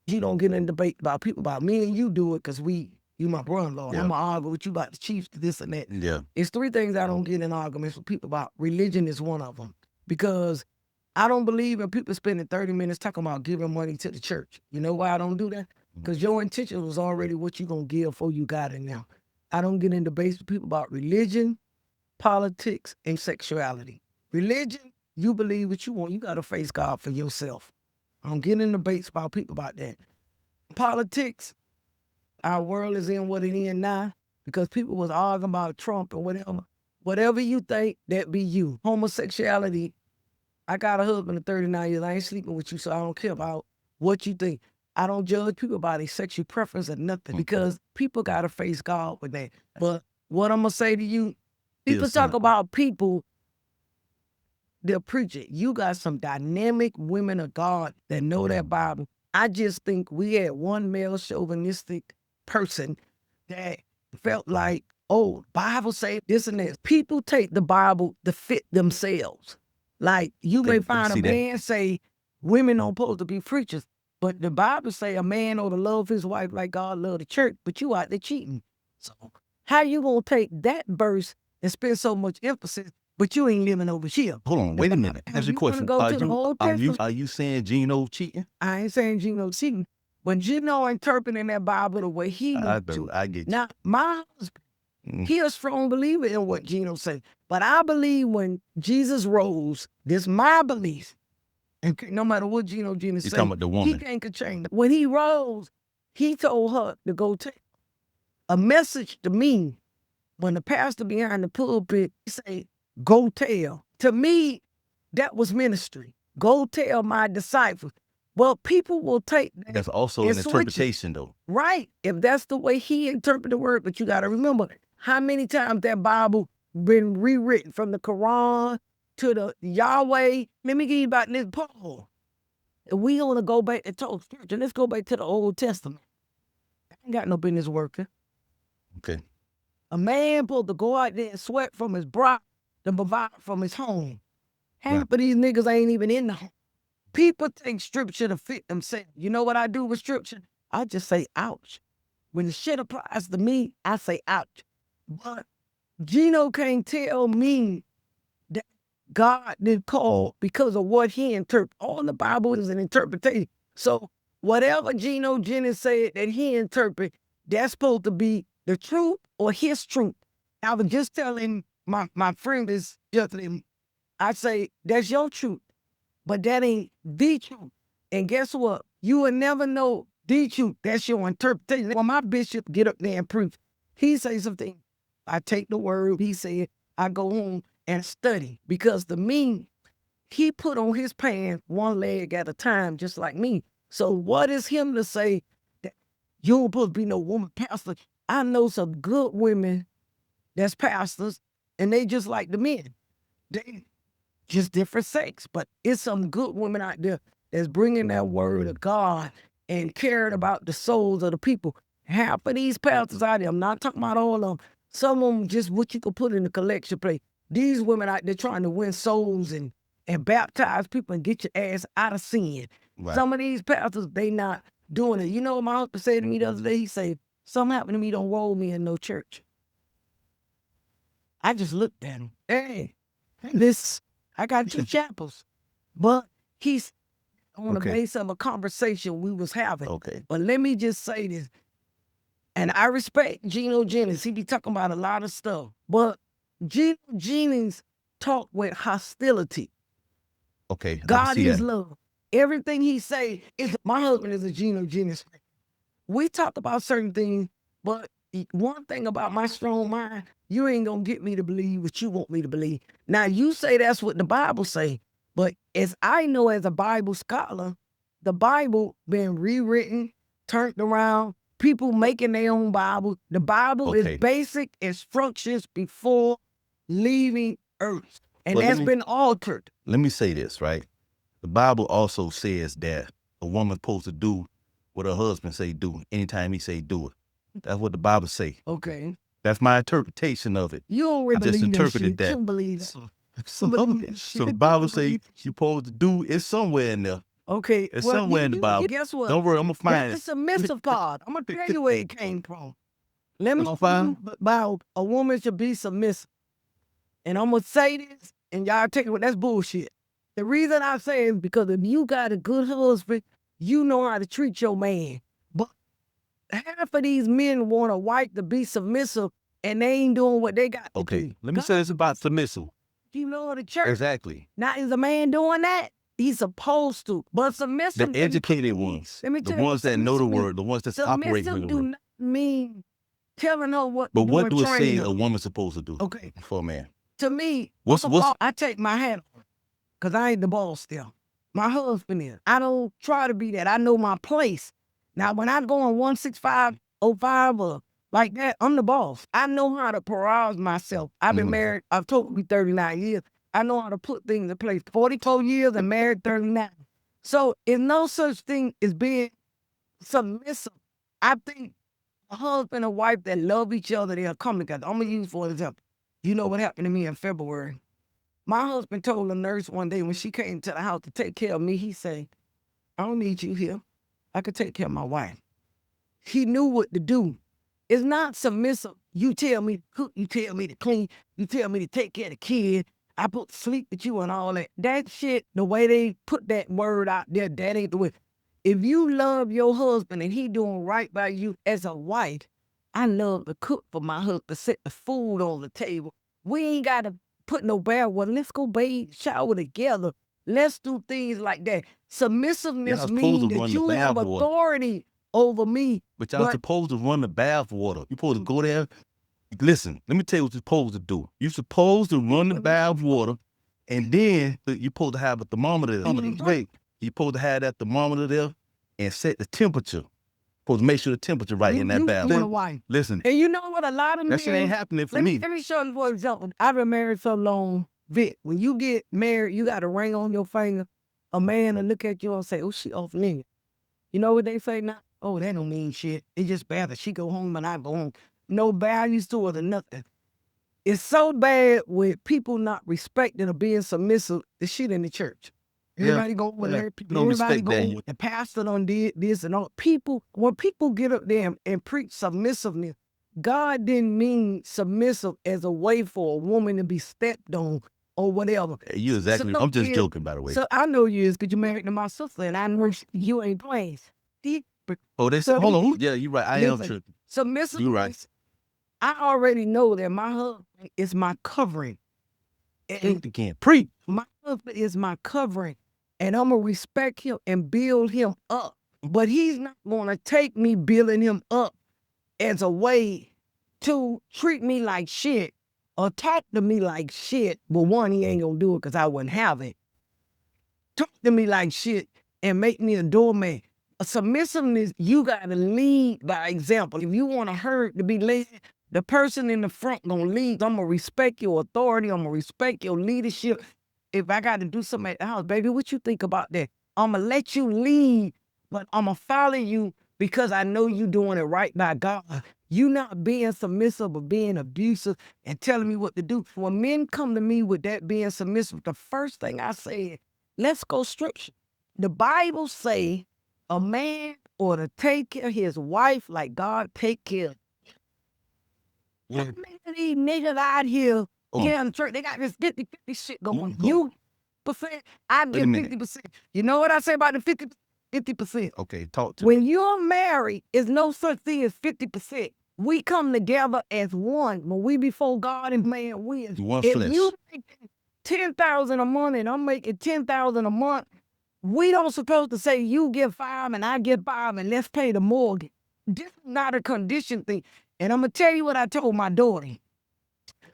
You don't get in debate about people about me and you do it because you my brother-in-law. Yeah. I'm going to argue with you about the Chiefs, this and that. Yeah. It's three things I don't get in arguments with people about. Religion is one of them. Because I don't believe in people spending 30 minutes talking about giving money to the church. You know why I don't do that? Because your intention was already what you going to give before you got it now. I don't get in debates with people about religion, politics, and sexuality. Religion, you believe what you want. You got to face God for yourself. I don't get in debates about people about that. Politics, our world is in what it is now because people was arguing about Trump and whatever. Whatever you think, that be you. Homosexuality, I got a husband of 39 years. I ain't sleeping with you, so I don't care about what you think. I don't judge people by their sexual preference or nothing because people got to face God with that. But what I'm going to say to you, people talk about people, they'll preach it. You got some dynamic women of God that know that Bible. I just think we had one male chauvinistic person that felt like, oh, Bible say this and that. People take the Bible to fit themselves. Like you may find a man say women don't supposed to be preachers, but the Bible say a man ought to love his wife like God love the church, but you out there cheating. So how you gonna take that verse and spend so much emphasis, but you ain't living over here? Hold on, wait a minute. That's a question. Are you saying Gino cheating? I ain't saying Gino cheating. When Gino interpreting that Bible the way he do, I get you. now my husband, he a strong believer in what Gino said. But I believe when Jesus rose, this my belief. And no matter what Gino say, talking about the woman. He can't change. When he rose, he told her to go tell a message to me. When the pastor behind the pulpit say, go tell. To me, that was ministry. Go tell my disciples. Well, people will take that. That's also an interpretation, though. Right. If that's the way he interpreted the word, but you got to remember how many times that Bible been rewritten from the Quran to the Yahweh. Let me give you about this Paul. We want to go back to talk scripture. Let's go back to the Old Testament. I ain't got no business working. Okay. A man supposed to go out there and sweat from his brow to provide from his home. Half of these niggas ain't even in the home. People take scripture to fit themselves. You know what I do with scripture? I just say, ouch. When the shit applies to me, I say, ouch. But Gino can't tell me that God didn't call because of what he interpreted. All the Bible is an interpretation. So whatever Gino Jennings said that he interpreted, that's supposed to be the truth or his truth. I was just telling my friend this yesterday. I say, that's your truth, but that ain't the truth. And guess what? You will never know the truth. That's your interpretation. When my bishop get up there and preach, he say something. I take the word he said, I go home and study. Because to me, he put on his pants one leg at a time, just like me. So what is him to say that you don't supposed to be no woman pastor? I know some good women that's pastors, and they just like the men. They just different sex, but it's some good women out there that's bringing that word of God and caring about the souls of the people. Half of these pastors out there, I'm not talking about all of them, some of them just what you could put in the collection plate. These women out there trying to win souls and baptize people and get your ass out of sin. Right. Some of these pastors, they not doing it. You know what my husband said to me the other day? He said, something happened to me, don't roll me in no church. I just looked at him. Hey, I got 2 chapels. But he's on the base of a conversation we was having. Okay. But let me just say this. And I respect Gino Jennings. He be talking about a lot of stuff. But Gino Jennings talk with hostility. Okay. God is love. Everything he say is, my husband is a Gino Jennings. We talk about certain things, but one thing about my strong mind, you ain't gonna get me to believe what you want me to believe. Now you say that's what the Bible say, but as I know as a Bible scholar, the Bible been rewritten, turned around, people making their own Bible. The Bible is basic instructions before leaving earth. And Well, that's been altered. let me say this, right? The Bible also says that a woman's supposed to do what her husband say do anytime he say do it. That's what the Bible say. Okay. That's my interpretation of it. You don't really I just believe that interpreted shit. that. You don't believe that. So the Shit. Bible say you're supposed to do it's somewhere in there. Okay. It's somewhere in the Bible. Guess what? Don't worry, I'm gonna find That's it. the submissive part. I'm gonna tell you where it came from. Let me Gonna find about a woman should be submissive. And I'm gonna say this, and y'all take it with that's bullshit. The reason I say it is because if you got a good husband, you know how to treat your man. But half of these men want a wife to be submissive, and they ain't doing what they got to do. Okay, let me say this about submissive. You know the church. Exactly. Now, is a man doing that? He's supposed to. But submissive. The educated ones. Let me The tell you, ones that know the submissive word, the ones that's operating submissive in the do word. not mean telling her what But to do what and do it say training a her. woman's supposed to do Okay. for a man? To me, What's I take my hat off because I ain't the boss still. My husband is. I don't try to be that. I know my place. Now, when I go on 16505 or like that, I'm the boss. I know how to prioritize myself. I've been married, I've told you 39 years. I know how to put things in place. 44 years and married 39. So it's no such thing as being submissive. I think a husband and wife that love each other, they'll come together. I'm going to use for example. You know what happened to me in February? My husband told a nurse one day when she came to the house to take care of me, he said, I don't need you here. I could take care of my wife. He knew what to do. It's not submissive. You tell me to cook, you tell me to clean, you tell me to take care of the kid. I put sleep with you and all that. That shit, the way they put that word out there, that ain't the way. If you love your husband and he doing right by you as a wife, I love to cook for my husband, set the food on the table. We ain't got to put no bad water. Let's go bathe, shower together. Let's do things like that. Submissiveness means that you have authority over me. But y'all supposed to run the bath water. You supposed to go there. Listen, let me tell you what you're supposed to do. You're supposed to run the bath water, and then you're supposed to have a thermometer there. Wait, you're supposed to have that thermometer there and set the temperature. Supposed to make sure the temperature right in that bath. Listen. And you know what? A lot of men. That shit ain't happening for me. Let me show you for example. I've been married so long, Vic. When you get married, you got a ring on your finger. A man will look at you and say, oh, she off nigga. You know what they say now? Oh, that don't mean shit. It's just bad that she go home and I go home. No values to it or nothing. It's so bad with people not respecting or being submissive, the shit in the church. Everybody go with her. Everybody go with the pastor done did this and all. When people get up there and preach submissiveness, God didn't mean submissive as a way for a woman to be stepped on or whatever. You exactly. I'm just joking, by the way. So I know you is because you married to my sister and I know you ain't playing. Oh, they said, hold on. Yeah, you're right. I am tripping. Submissive. You're right. I already know that my husband is my covering. And again, preach. My husband is my covering. And I'm going to respect him and build him up. But he's not going to take me building him up as a way to treat me like shit or talk to me like shit. But one, he ain't going to do it because I wouldn't have it. Talk to me like shit and make me a doormat. A submissiveness, you got to lead by example. If you want a herd to be led, the person in the front going to lead. I'm going to respect your authority. I'm going to respect your leadership. If I got to do something at the house, baby, what you think about that? I'm going to let you lead, but I'm going to follow you because I know you doing it right by God. You not being submissive or being abusive and telling me what to do. When men come to me with that being submissive, the first thing I say, let's go scripture. The Bible say a man ought to take care of his wife like God take care of him. These niggas out here, here in the church, they got this 50-50 shit going. You percent, I get 50%. You know what I say about the 50%? Okay, talk to me. When you're married, it's no such thing as 50%. We come together as one. When we before God and man wins. If you make $10,000 a month and I'm making $10,000 a month, we don't supposed to say you get 5 and I get 5 and let's pay the mortgage. This is not a condition thing. And I'm going to tell you what I told my daughter.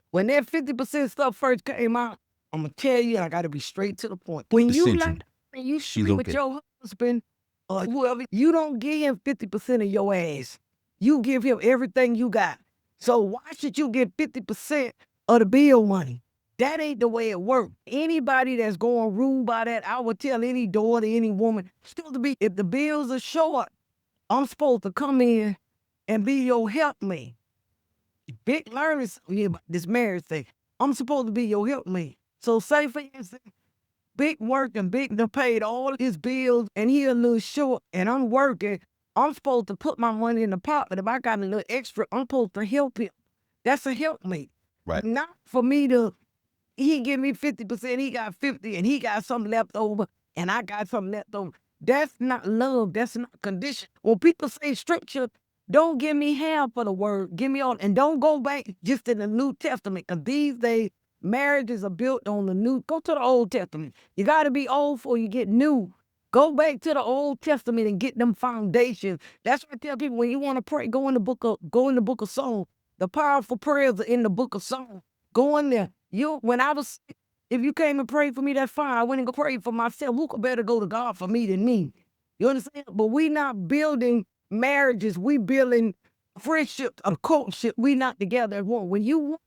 When that 50% stuff first came out, I'm going to tell you, I got to be straight to the point. When you like, when you sleep with your husband or whoever, you don't give him 50% of your ass. You give him everything you got. So why should you get 50% of the bill money? That ain't the way it works. Anybody that's going rude by that, I would tell any daughter, any woman, still to be, if the bills are short, I'm supposed to come in and be your helpmate. Big learning about this marriage thing. I'm supposed to be your helpmate. So say for instance, Big working, Big done paid all his bills and he a little short and I'm working. I'm supposed to put my money in the pot, but if I got a little extra, I'm supposed to help him. That's a helpmate. Right. Not for me to, he give me 50%, he got 50, and he got something left over, and I got something left over. That's not love. That's not condition. When people say scripture, don't give me half of the word. Give me all, and don't go back just in the New Testament, because these days, marriages are built on the new. Go to the Old Testament. You got to be old before you get new. Go back to the Old Testament and get them foundations. That's what I tell people, when you want to pray, go in the book of Psalms. The powerful prayers are in the book of Psalms. Go in there. When I was sick, if you came and prayed for me, that's fine. I went and go pray for myself. Who could better go to God for me than me? You understand? But we not building marriages. We building friendship, a courtship. We not together as one. When you want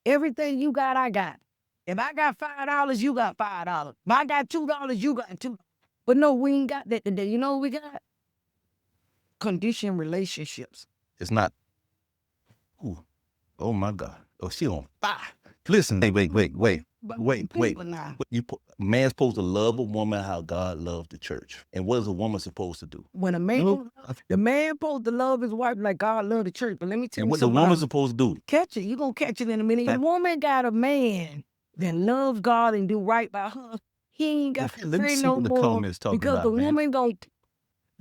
everything you got, I got. If I got $5, you got $5. If I got $2, you got $2. But no, we ain't got that today. You know what we got? Conditioned relationships. It's not. Ooh, oh my God. Oh, she on fire. Listen, wait. Man's supposed to love a woman how God loved the church. And what is a woman supposed to do? When a man, the man supposed to love his wife like God loved the church. But let me tell you And what the woman's supposed to do? Catch it. You're going to catch it in a minute. If a woman got a man that loves God and do right by her, he ain't got to say no more. Because the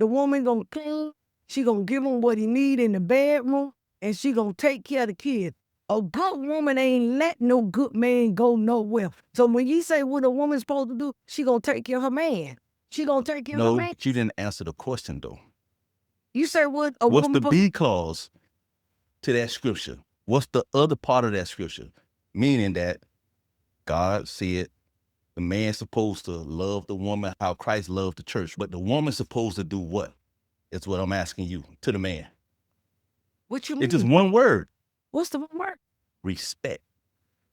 woman gonna clean, she gonna give him what he need in the bedroom, and she gonna take care of the kids. A good woman ain't let no good man go nowhere. So when you say what a woman's supposed to do, she gonna take care of her man. She gonna take care of her man. No, you didn't answer the question though. You say what a woman... What's the B clause to that scripture? What's the other part of that scripture? Meaning that God said the man's supposed to love the woman how Christ loved the church. But the woman's supposed to do what? It's what I'm asking you, to the man. What you mean? It's just one word. What's the one word? Respect.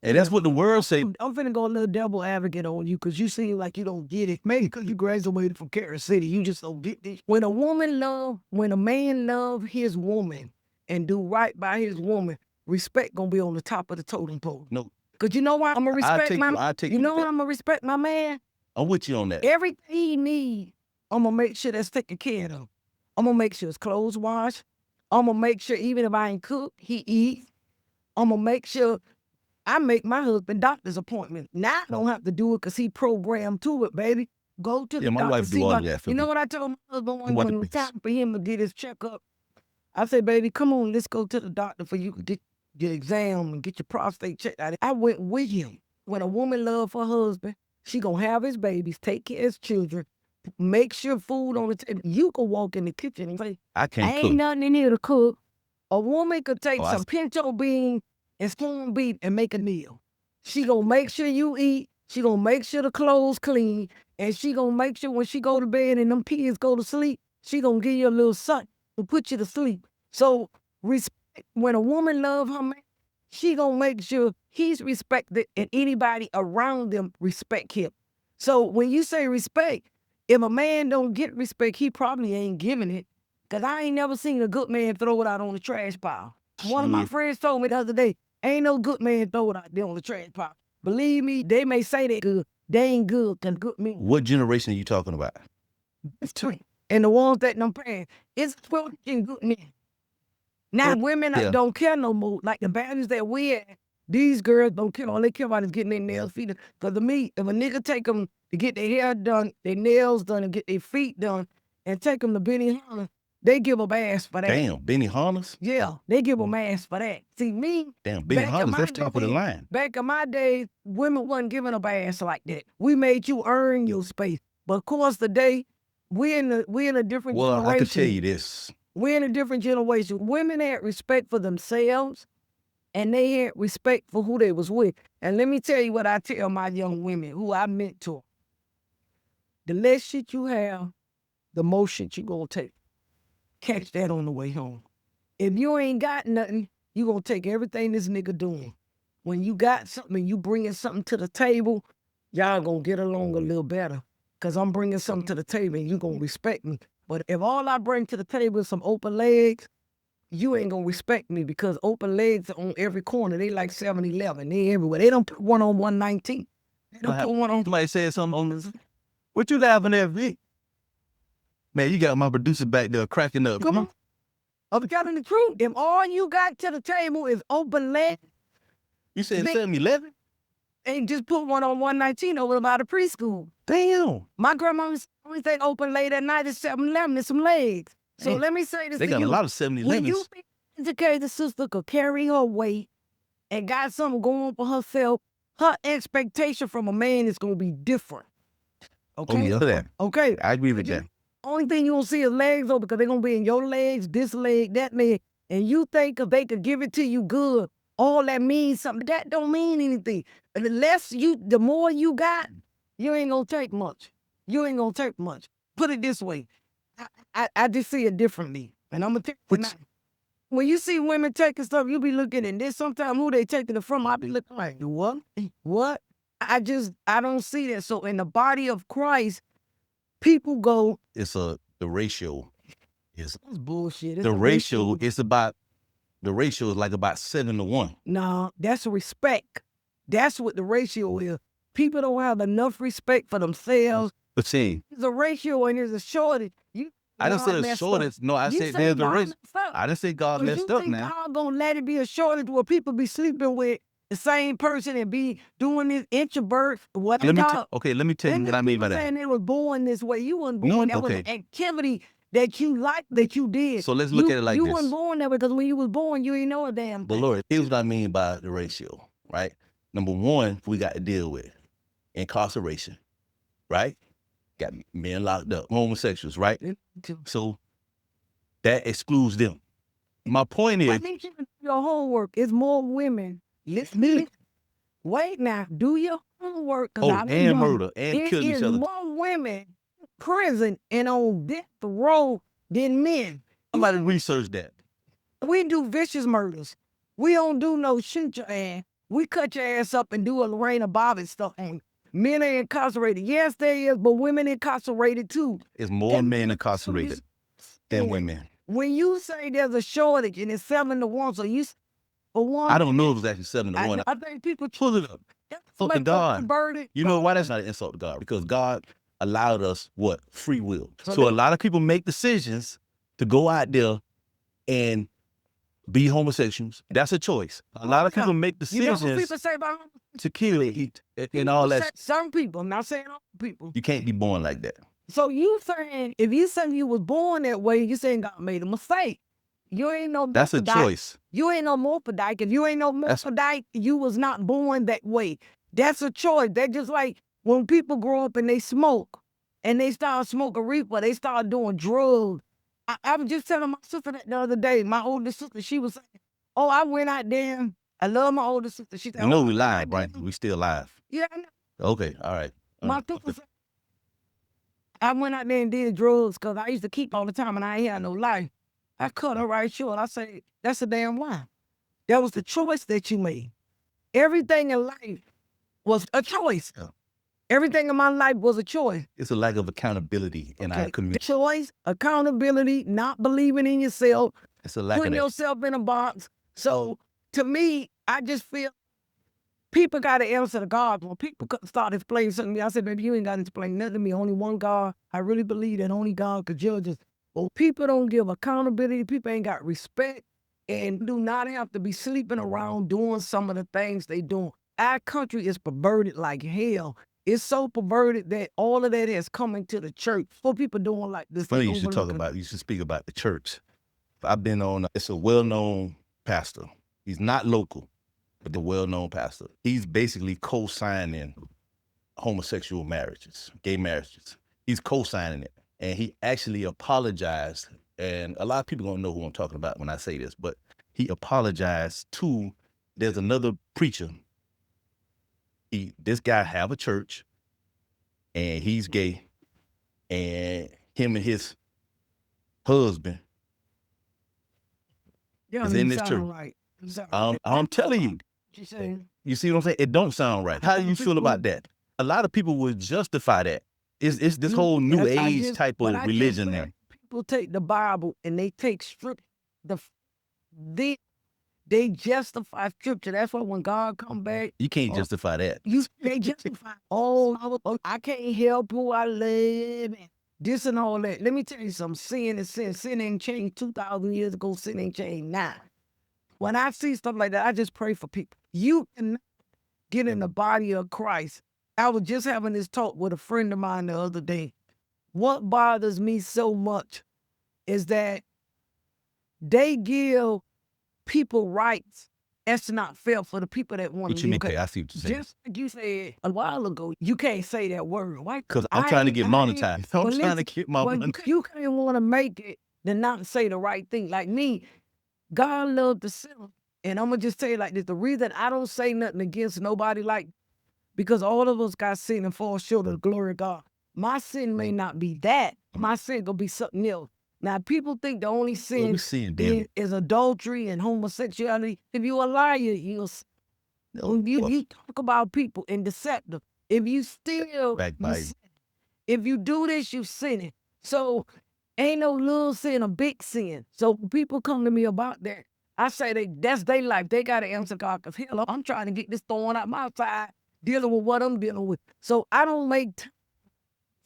And that's what the world say. I'm finna go a little devil advocate on you because you seem like you don't get it. Maybe because you graduated from Kansas City, you just don't get this. When a man love his woman and do right by his woman, respect gonna be on the top of the totem pole. No. Because you know why? I'm gonna respect my man. You know why I'm gonna respect my man? I'm with you on that. Everything he need, I'm gonna make sure that's taken care of. I'm gonna make sure his clothes washed. I'm gonna make sure even if I ain't cook, he eat. I'm gonna make sure I make my husband doctor's appointment. Now I don't have to do it because he programmed to it, baby. Go to the doctor. My wife do all that for me. You know what I told my husband when it was time for him to get his checkup? I said, baby, come on, let's go to the doctor for you to get your exam and get your prostate checked out. I went with him. When a woman loves her husband, she gonna have his babies, take care of his children, make sure food on the table. You can walk in the kitchen and say, I can't cook. Ain't nothing in here to cook. A woman could take some pinto beans and spoon beef and make a meal. She gonna make sure you eat. She gonna make sure the clothes clean. And she gonna make sure when she go to bed and them kids go to sleep, she gonna give you a little something to put you to sleep. So respect. When a woman love her man, she gonna make sure he's respected and anybody around them respect him. So when you say respect, if a man don't get respect, he probably ain't giving it. Cause I ain't never seen a good man throw it out on the trash pile. One of my friends told me the other day, ain't no good man throw it out there on the trash pile. Believe me, they may say they good. They ain't good, cause good men. What generation are you talking about? And the ones that don't pay, it's 12 good men. Now women don't care no more. Like the values that we had, these girls don't care. All they care about is getting their nails, feet done. Cause to me, if a nigga take them to get their hair done, their nails done, and get their feet done, and take them to Benihana, they give them ass for that. Damn, Benihana's? Yeah, they give them ass for that. See, me... Damn, Benihana's, that's top of the line. Back in my days, women wasn't giving up ass like that. We made you earn your space. But of course, today, we're in a different generation. Well, I can tell you this. We're in a different generation. Women had respect for themselves, and they had respect for who they was with. And let me tell you what I tell my young women, who I mentor. The less shit you have, the more shit you gonna take. Catch that on the way home. If you ain't got nothing, you gonna take everything this nigga doing. when you got something, you bringing something to the table, y'all gonna get along a little better. Cause I'm bringing something to the table and you gonna respect me. But if all I bring to the table is some open legs, you ain't gonna respect me because open legs are on every corner. They like 7-Eleven. They everywhere. They don't put one on 119. They don't put one on. Somebody said something on this. What you laughing at, Vic? Man, you got my producer back there cracking up. Come on. I'm telling the truth. If all you got to the table is open legs, You said 7-Eleven? and just put one on 119 over by the preschool. Damn. My grandma always say open late at night at 7-Eleven and some legs. So Man, let me say this They to got you. a lot of When 7-Elevens. you be educated sister could carry her weight and got something going for herself, her expectation from a man is gonna be different. Okay? Oh, yeah. Okay. I agree with that. Only thing you gonna see is legs though, because they're gonna be in your legs, this leg, that leg. And you think if they could give it to you good, all that means something. That don't mean anything. And the more you got, you ain't gonna take much. You ain't gonna take much. Put it this way. I just see it differently. And I'm gonna tell you now, when you see women taking stuff, you be looking and this sometimes who they taking it from, I be looking like, what? What? I don't see that. So in the body of Christ, people go, It's the ratio is that's bullshit. It's the ratio is like about 7-1. No, that's respect. That's what the ratio is. People don't have enough respect for themselves. But see, There's a ratio and there's a shortage. I didn't say a shortage. No, I said there's a ratio. I didn't say God messed up now. God gonna let it be a shortage where people be sleeping with the same person and be doing this introvert? What Let me tell you what I mean by that. Saying they was born this way. You wasn't born. That was an activity that you liked, that you did. So let's look at it like you this. You wasn't born that way because when you was born, you ain't know a damn thing. But Lord, here's what I mean by the ratio, right? Number one, we got to deal with incarceration, right? Got men locked up, homosexuals, right? So that excludes them. My point is, I need you to do your homework. It's more women. Listen. Wait now, do your homework. And murder and killing each other. There's more women in prison and on death row than men. Somebody research that. We do vicious murders. We don't do no shoot your ass. We cut your ass up and do a Lorena Bobbitt stuff. And men are incarcerated. Yes, there is, but women incarcerated too. It's more men incarcerated than women. When you say there's a shortage and it's 7-1, so you for one. I don't know if it's actually 7-1. I think people pull it up. Fucking God. You know why that's not an insult to God? Because God allowed us what? Free will. So a lot of people make decisions to go out there and be homosexuals. That's a choice. A lot of people make decisions people say about to kill, eat, and all that. Some people, I'm not saying all people. You can't be born like that. So you saying, if you saying you was born that way, you saying God made a mistake. You ain't no That's a choice. You ain't no morphodite. If you ain't no morphodite, you was not born that way. That's a choice. That's just like when people grow up and they smoke and they start smoking reefer, they start doing drugs. I was just telling my sister that the other day, my older sister, she was saying, oh, I went out there. I love my older sister. She said, you know we live, right? We still live. Yeah, I know. Okay, all right. My sister said, I went out there and did drugs because I used to keep all the time and I ain't had no life. I cut her right short. I say, that's a damn lie. That was the choice that you made. Everything in life was a choice. Yeah. Everything in my life was a choice. It's a lack of accountability in our community. Choice, accountability, not believing in yourself. It's a lack putting of yourself in a box. So to me, I just feel people got to answer to God. When people start explaining something to me, I said, baby, you ain't got to explain nothing to me. Only one God. I really believe that only God could judge us. Well, people don't give accountability. People ain't got respect and do not have to be sleeping around doing some of the things they doing. Our country is perverted like hell. It's so perverted that all of that has come into the church. For people doing like this. Funny you should speak about the church. I've been on, it's a well-known pastor. He's not local, but the well-known pastor. He's basically co-signing homosexual marriages, gay marriages. He's co-signing it. And he actually apologized. And a lot of people don't know who I'm talking about when I say this, but he apologized to, there's another preacher. This guy have a church and he's gay, and him and his husband is in this church. Right. I'm telling you. What you saying? You see what I'm saying? It don't sound right. How do you feel about that? A lot of people would justify that. It's this whole new age type of religion there. People take the Bible and they take scripture. They justify scripture. That's why when God come back, You can't justify that. They justify, I can't help who I live and this and all that. Let me tell you something. Sin is sin. Sin ain't changed 2,000 years ago. Sin ain't changed now. When I see stuff like that, I just pray for people. You can get in the body of Christ. I was just having this talk with a friend of mine the other day. What bothers me so much is that they give people rights. That's not fair for the people that want to. What you mean? Okay, I see what you're saying. Just like you said a while ago, you can't say that word. Why? Because I'm trying to get monetized. I'm trying to get my money. You can't want to make it then not say the right thing. Like me, God loved the sinner. And I'm going to just tell you like this. The reason I don't say nothing against nobody, like, because all of us got sin and fall short of the glory of God. My sin may not be that. My sin going to be something else. Now, people think the only sin is adultery and homosexuality. If you're a liar, you talk about people and deceptive. If you steal, if you do this, you sinning. So ain't no little sin, a big sin. So people come to me about that. I say that's their life. They got to answer God, because hell, I'm trying to get this thorn out my side, dealing with what I'm dealing with. So I don't make time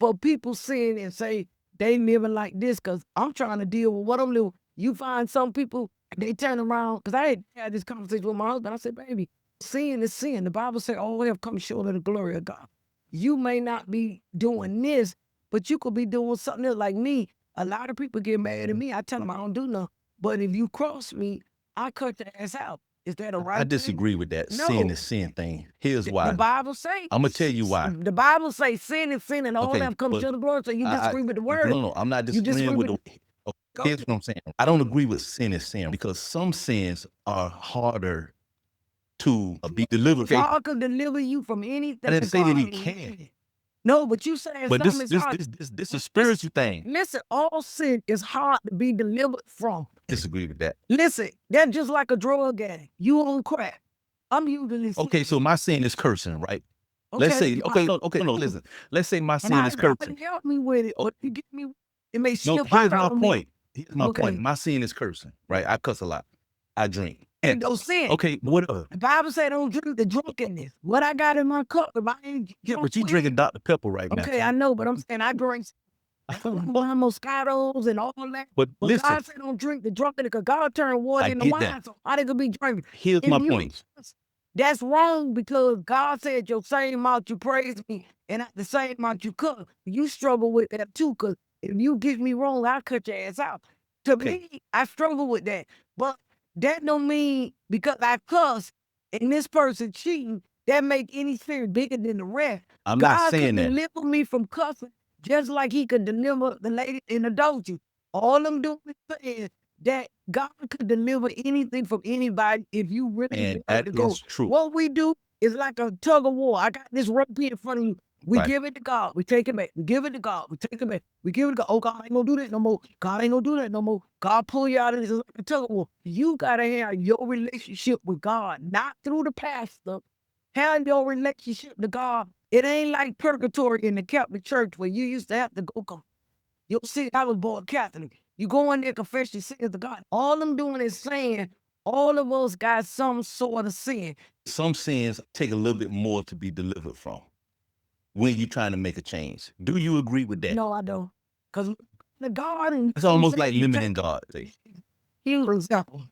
for people sin and say they living like this, because I'm trying to deal with what I'm living. You find some people, they turn around, because I had this conversation with my husband. I said, baby, sin is sin. The Bible said all have come short of the glory of God. You may not be doing this, but you could be doing something else. Like me, a lot of people get mad at me. I tell them I don't do nothing. But if you cross me, I cut your ass out. Is that a right thing? I disagree with that. No. Sin is sin thing. Here's why. The Bible say. I'm going to tell you why. The Bible say sin is sin and all that comes to the glory. So you disagree with the word. No, I'm not disagreeing with the. Here's what I'm saying. I don't agree with sin is sin, because some sins are harder to be delivered from. God can deliver you from anything. I didn't say that he can. No, but you saying but this is a spiritual thing. Listen, all sin is hard to be delivered from. Disagree with that. Listen, that's just like a drug addict. You on crack. I'm usually. Okay, so my sin is cursing, right? Okay, let's say, listen. Let's say my sin is cursing. Help me with it, or you get me. It may shift. No, here's my point. Here's my point. My sin is cursing, right? I cuss a lot. I drink. And no sin. Okay, whatever. The Bible said don't drink the drunkenness. What I got in my cup, if I ain't but you drinking Dr. Pepper right now. Okay, I know, but I'm saying I drink Moscatos and all that. But listen, God said don't drink the drunkenness, because God turned water into wine, so how they could be drinking? Here's my point. That's wrong, because God said your same mouth you praise me, and at the same mouth you cuss. You struggle with that too, because if you get me wrong, I'll cut your ass out. To me, I struggle with that. But that don't mean because I cuss and this person cheating, that make any sin bigger than the rest. I'm not saying that. God can deliver me from cussing just like he could deliver the lady in adultery. All I'm doing is that God could deliver anything from anybody if you really want to go. That's true. What we do is like a tug of war. I got this rope in front of you. We give it to God. We take it back. We give it to God. We take it back. We give it to God. Oh, God ain't gonna do that no more. God ain't gonna do that no more. God pull you out of this like a tug of war. You gotta have your relationship with God, not through the pastor. Have your relationship to God. It ain't like purgatory in the Catholic Church where you used to have to go come. You'll see, I was born Catholic. You go in there, confess your sins to God. All I'm doing is saying all of us got some sort of sin. Some sins take a little bit more to be delivered from when you're trying to make a change. Do you agree with that? No, I don't. Because the God... It's almost like limiting God. Here's an example.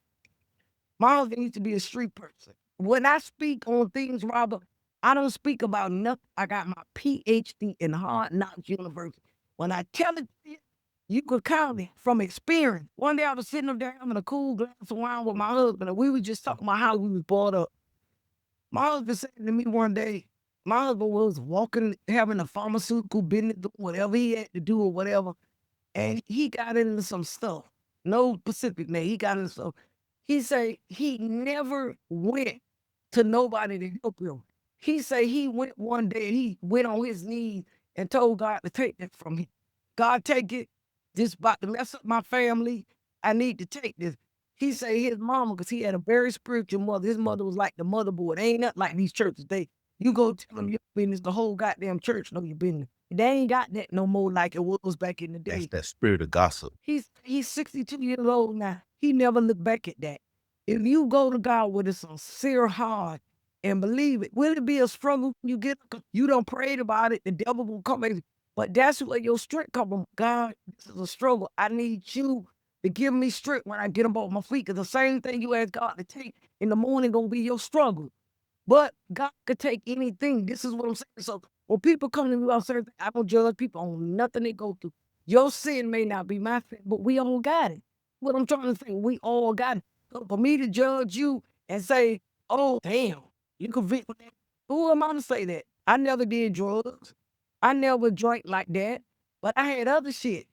My husband used to be a street person. When I speak on things, Robert, I don't speak about nothing. I got my PhD in Hard Knocks University. When I tell it, you could count it from experience. One day I was sitting up there having a cool glass of wine with my husband, and we were just talking about how we was brought up. My husband said to me one day, my husband was walking, having a pharmaceutical business, whatever he had to do or whatever, and he got into some stuff. No specific name. He got into stuff. He said he never went to nobody to help him. He said he went one day, he went on his knees and told God to take that from him. God, take it. This about to mess up my family. I need to take this. He say his mama, because he had a very spiritual mother. His mother was like the motherboard. Ain't nothing like these churches. You go tell them your business, the whole goddamn church know your business. They ain't got that no more like it was back in the That's day. that spirit of gossip. He's 62 years old now. He never looked back at that. If you go to God with a sincere heart and believe it, will it be a struggle? You don't pray about it, the devil will come in. But that's where your strength comes from. God, this is a struggle. I need you to give me strength when I get up on my feet. Because the same thing you ask God to take in the morning gonna be your struggle. But God could take anything. This is what I'm saying. So when people come to me about certain things, I don't judge people on nothing they go through. Your sin may not be my sin, but we all got it. What I'm trying to say, we all got it. So for me to judge you and say, oh, damn, you convict me, who am I to say that? I never did drugs. I never drank like that. But I had other shit.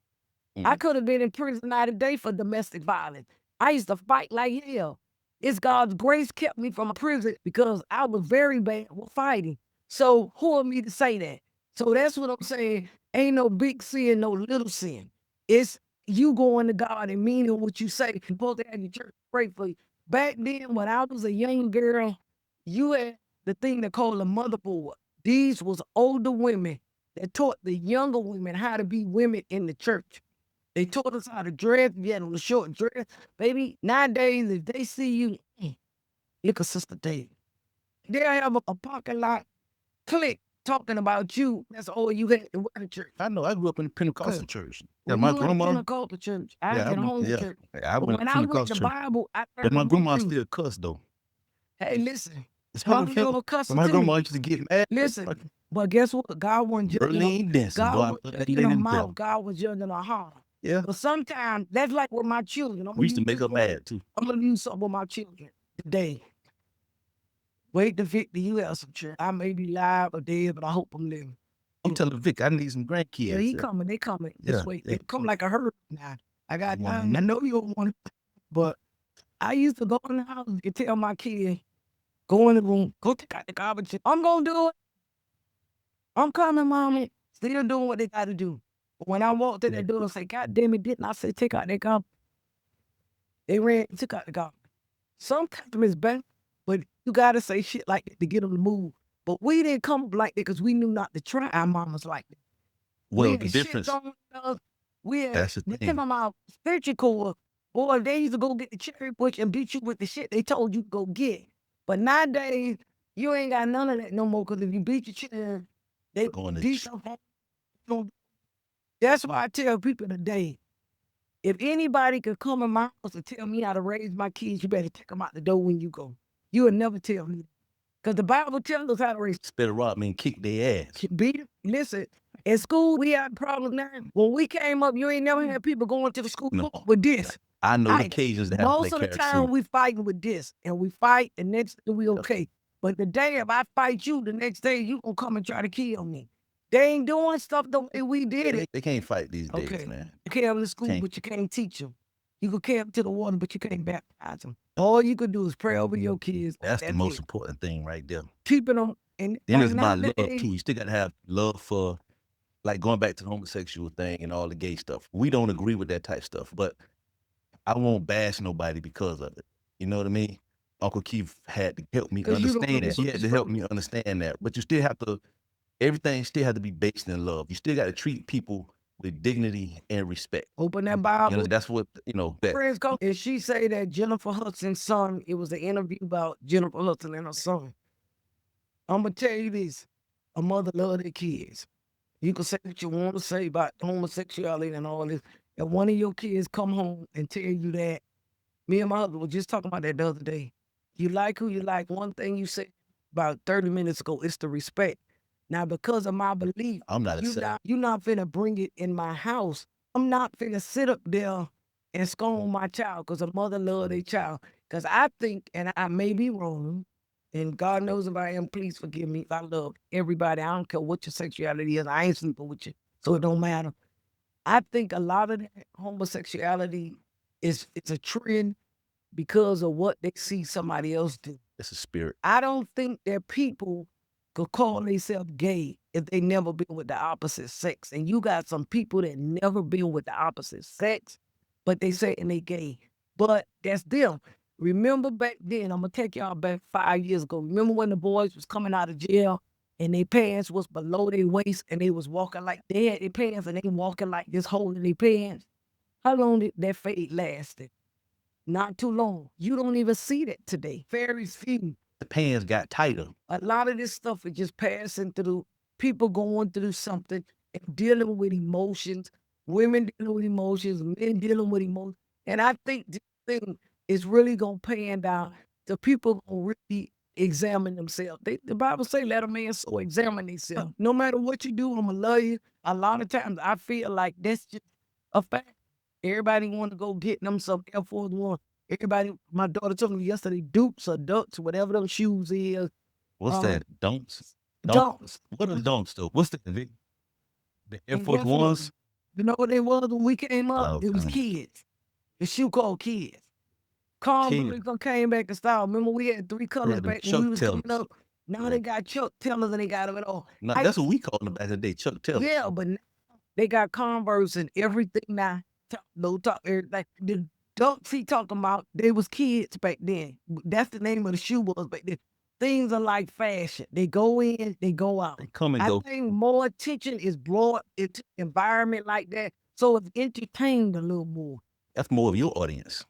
I could have been in prison night and day for domestic violence. I used to fight like hell. It's God's grace kept me from prison because I was very bad with fighting. So who am me to say that? So that's what I'm saying. Ain't no big sin, no little sin. It's you going to God and meaning what you say. You're supposed to have your church pray for you. Back then, when I was a young girl, you had the thing they call a motherboard. These was older women that taught the younger women how to be women in the church. They taught us how to dress. If you had on a short dress, baby. Nowadays, if they see you, look at Sister David. They'll have a parking lot clique talking about you. That's all you had to wear to church. I know. I grew up in a Pentecostal church. Yeah, When my you went to grandma. Pentecostal church, I Yeah, went home to yeah. church. I But went when to I read Pentecostal the church. Bible, I But my learned grandma you. still cussed though. Hey, listen. It's My my little cussing my too. grandma used to get mad. Listen, but guess what? God wasn't judging her. Berlin dancing, God boy. was I judging her mouth. God was judging her heart. Yeah. But sometimes that's like with my children. We used to make her mad too. I'm gonna use something with my children today. Wait to 50, you have some children. I may be live or dead, but I hope I'm living. I'm telling Vic, I need some grandkids. Yeah, he coming. They coming. This way. They come like a herd now. I know you don't want it, but I used to go in the house and tell my kid, go in the room, go take out the garbage. I'm gonna do it. I'm coming, mommy. Still doing what they got to do. But when I walked in that door and say, God damn it, didn't I say take out that garbage? They ran and took out the garbage. Some customers bad, but you gotta say shit like that to get them to move. But we didn't come up like that because we knew not to try our mamas like that. Well, the difference. We had That's the thing. our spiritual core. Boy, they used to go get the cherry bush and beat you with the shit they told you to go get. But nowadays, you ain't got none of that no more because if you beat your cherry, they Going to beat your. That's why I tell people today, if anybody could come in my house and tell me how to raise my kids, you better take them out the door when you go. You would never tell me. Because the Bible tells us how to raise. Spit a rock and kick their ass. Beat them. Listen, in school, we had problems now. When we came up, you ain't never had people going to the school with this. I know the occasions that most of the time we fighting with this, and we fight, and next day we okay. But the day if I fight you, the next day you gonna come and try to kill me. They ain't doing stuff the way we did it. They can't fight these days, man. You carry them to school, but you can't teach them. You can carry them to the water, but you can't baptize them. All you can do is pray over your kids. That's the most important thing right there. Keeping them. And then it's about love too. You still gotta have love for, like going back to the homosexual thing and all the gay stuff. We don't agree with that type of stuff, but I won't bash nobody because of it. You know what I mean? Uncle Keith had to help me understand that. He had to help me understand that. But you still have to, everything still has to be based in love. You still got to treat people with dignity and respect. Open that Bible. You know, that's what, that. Friends come, and she say that Jennifer Hudson's son, it was an interview about Jennifer Hudson and her son. I'm going to tell you this. A mother love their kids. You can say what you want to say about homosexuality and all this. If one of your kids come home and tell you that, me and my husband were just talking about that the other day. You like who you like. One thing you said about 30 minutes ago is the respect. Now, because of my belief, I'm not you're not finna bring it in my house. I'm not finna sit up there and scorn my child because a mother love their child. Because I think, and I may be wrong, and God knows if I am, please forgive me. I love everybody. I don't care what your sexuality is. I ain't sleeping with you, so it don't matter. I think a lot of that homosexuality is a trend because of what they see somebody else do. It's a spirit. I don't think that people could call themselves gay if they never been with the opposite sex. And you got some people that never been with the opposite sex, but they say and they gay. But that's them. Remember back then, I'm gonna take y'all back 5 years ago. Remember when the boys was coming out of jail and their pants was below their waist and they was walking like they had their pants and they walking like this holding their pants? How long did that fade lasted? Not too long. You don't even see that today. Very few. The pants got tighter. A lot of this stuff is just passing through people going through something and dealing with emotions, women dealing with emotions, men dealing with emotions. And I think this thing is really gonna pan down to people gonna really examine themselves. The Bible say, let a man so examine themselves. No matter what you do, I'm gonna love you. A lot of times I feel like that's just a fact. Everybody want to go get them some Air Force One. Everybody, my daughter told me yesterday, Dukes or Ducks, whatever them shoes is. What's that? Don'ts? Dunks. What are don'ts though? What's the Air And Force guess what? Ones? You know what they was when we came up? Oh, It was God. kids. The shoe called Kids. Calm Kids. Blue came back in style. Remember we had 3 colors Yeah, them back when we Chuck was coming Taylors. up? Now Yeah. they got Chuck Taylors and they got them at all. No, that's what we called them back in the day, Chuck Taylors. Yeah, but now they got Converse and everything now. Low top, like the dunks he talking about, they was kids back then. That's the name of the shoe was back then. Things are like fashion. They go in, they go out. They come and I go. think more attention is brought into environment like that, so it's entertained a little more. That's more of your audience.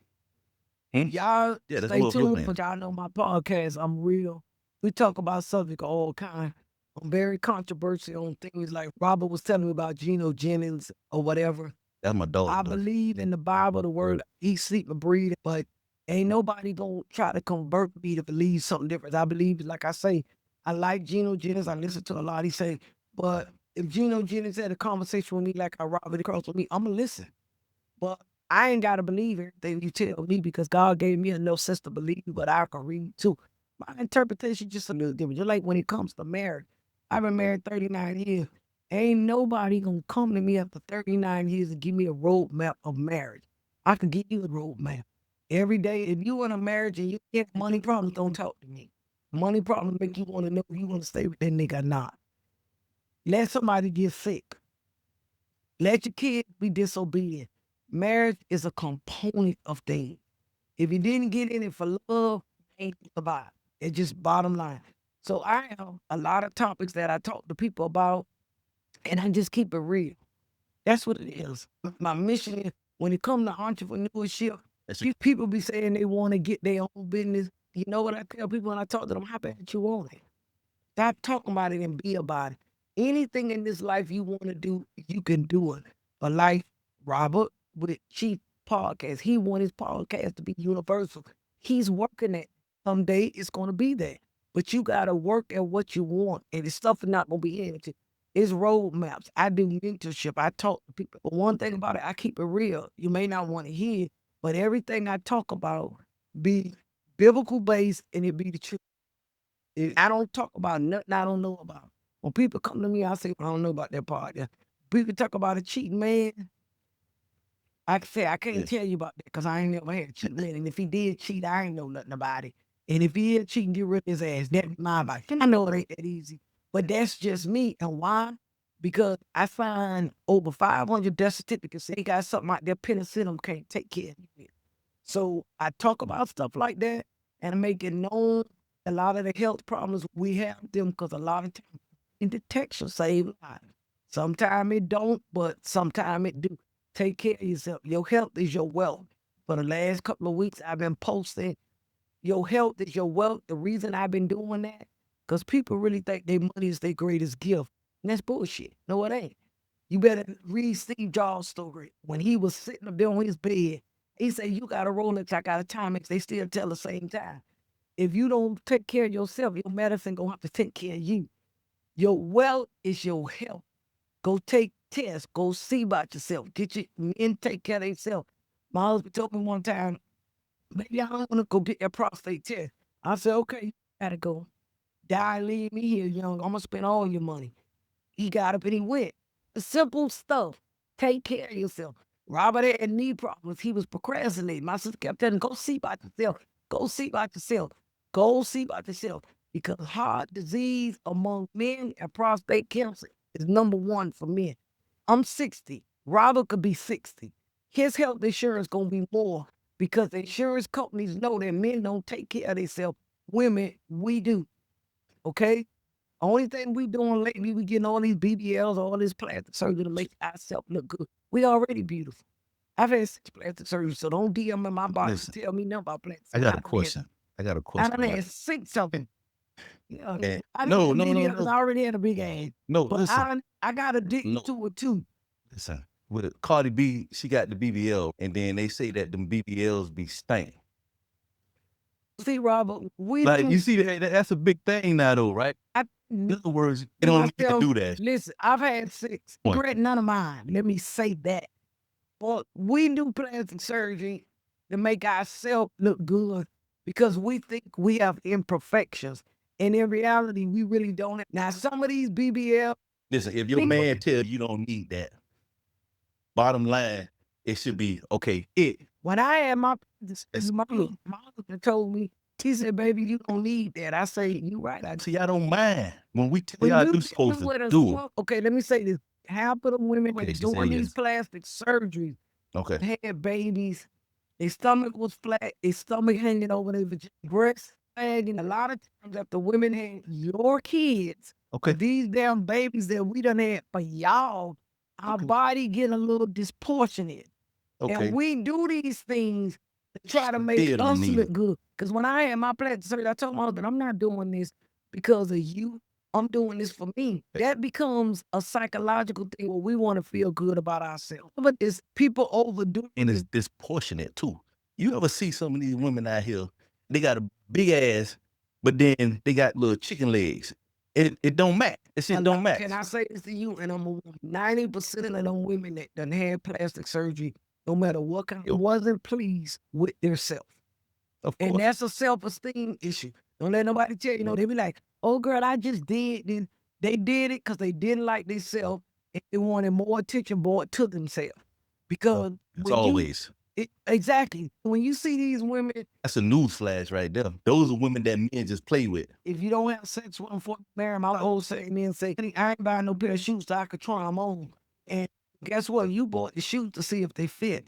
Hmm? Y'all Yeah, that's stay more of your tuned, audience. but y'all know my podcast. I'm real. We talk about subject of all kind. I'm very controversial on things like Robert was telling me about Geno Jennings or whatever. That's my dog. I though. believe in the Bible, the word eat, sleep, and breathe, but ain't nobody gonna try to convert me to believe something different. I believe, like I say, I like Geno Jennings. I listen to a lot. He say, but if Geno Jennings had a conversation with me like how Robert cross with me, I'm gonna listen. But I ain't gotta believe everything you tell me because God gave me enough sense to believe what I can read too. My interpretation just a little different. Just like when it comes to marriage, I've been married 39 years. Ain't nobody gonna come to me after 39 years and give me a roadmap of marriage. I can give you a roadmap. Every day, if you in a marriage and you get money problems, don't talk to me. Money problems make you want to know if you want to stay with that nigga or not. Let somebody get sick. Let your kids be disobedient. Marriage is a component of things. If you didn't get in it for love, you ain't survive. It's just bottom line. So I have a lot of topics that I talk to people about, and I just keep it real. That's what it is. My mission is when it comes to entrepreneurship, That's these people be saying they want to get their own business. You know what I tell people when I talk to them? How bad you want it? Stop talking about it and be about it. Anything in this life you want to do, you can do it. But like Robert with Chief Podcast, he want his podcast to be universal. He's working it. Someday it's going to be there. But you got to work at what you want. And this stuff is not going to be empty. It's roadmaps. I do mentorship. I talk to people. But one thing about it, I keep it real. You may not want to hear it, but everything I talk about be biblical based and it be the truth. I don't talk about nothing I don't know about. When people come to me, I say, I don't know about that part. Yeah. People talk about a cheating man. I can say, I can't Yeah. tell you about that because I ain't never had a cheating man. And if he did cheat, I ain't know nothing about it. And if he is cheating, get rid of his ass. That's my advice. I know it ain't that easy. But that's just me. And why? Because I find over 500 death certificates. They got something out there, penicillin can't take care of you. So I talk about stuff like that and make it known a lot of the health problems we have them because a lot of times in detection save lives. Sometimes it don't, but sometimes it do. Take care of yourself. Your health is your wealth. For the last couple of weeks, I've been posting your health is your wealth. The reason I've been doing that, because people really think their money is their greatest gift. And that's bullshit. No, it ain't. You better read Steve Jobs' story. When he was sitting up there on his bed, he said, you got a Rolex, I got a Timex. They still tell the same time. If you don't take care of yourself, your medicine going to have to take care of you. Your wealth is your health. Go take tests. Go see about yourself. Get your men take care of themselves. My husband told me one time, maybe I don't want to go get that prostate test. I said, okay, gotta go. Die, leave me here, young. I'm going to spend all your money. He got up and he went. Simple stuff. Take care of yourself. Robert had knee problems. He was procrastinating. My sister kept telling him, go see about yourself. Go see about yourself. Go see about yourself. Because heart disease among men and prostate cancer is number one for men. I'm 60. Robert could be 60. His health insurance going to be more because insurance companies know that men don't take care of themselves. Women, we do. Okay? Only thing we doing lately, we getting all these BBLs, all this plastic surgery to make ourselves look good. We already beautiful. I've had 6 plastic surgery, so don't DM me my body Listen, to tell me nothing about plastic I surgery. got a I done had- question. I got a I question. done had 6 something. Yeah, And I no, didn't no, no, BBLs, no, I already had a big ass. no. But Listen, I got addicted no. to it too. Listen. With Cardi B, she got the BBL, and then they say that them BBLs be stank. See, Robert, we Like didn't. you see that's a big thing now, though, right? I, In other words, they don't need to myself, do that. listen, I've had 6. What? Regret none of mine. Let me say that. But we do plastic surgery to make ourselves look good because we think we have imperfections. And in reality, we really don't. Now, some of these BBL, Listen, if your man tell you don't need that, bottom line, it should be okay. when I had my husband told me, he said, baby, you don't need that. I say, you right. See, I don't mind when we tell When y'all you do supposed dealing with to a do it. small- okay, let me say this. Half of the women Okay, that she said doing these yes. plastic surgeries Okay. had babies. Their stomach was flat. Their stomach hanging over their vagina. Breasts sagging. A lot of times after women had your kids, Okay. these damn babies that we done had for y'all, our body getting a little disproportionate. Okay. And we do these things to try to make Still don't us need look it. good. Because when I had my plastic surgery, I told my husband, I'm not doing this because of you. I'm doing this for me. That becomes a psychological thing where we want to feel good about ourselves. But it's people overdo And it's it. disproportionate too. You ever see some of these women out here? They got a big ass, but then they got little chicken legs. It don't match. It shit don't match. Can I say this to you? And I'm 90% of them women that done had plastic surgery, no matter what kind, wasn't pleased with their self. Of And course. that's a self-esteem issue. Don't let nobody tell you, they be like, oh girl, I just did. Then they did it because they didn't like themselves and they wanted more attention brought to themselves. Because It's when always. exactly. When you see these women, That's a news flash right there. Those are women that men just play with. if you don't have sex with them for marry, my old saying men say, I ain't buying no pair of shoes so I could try them on. And guess what? You bought the shoes to see if they fit.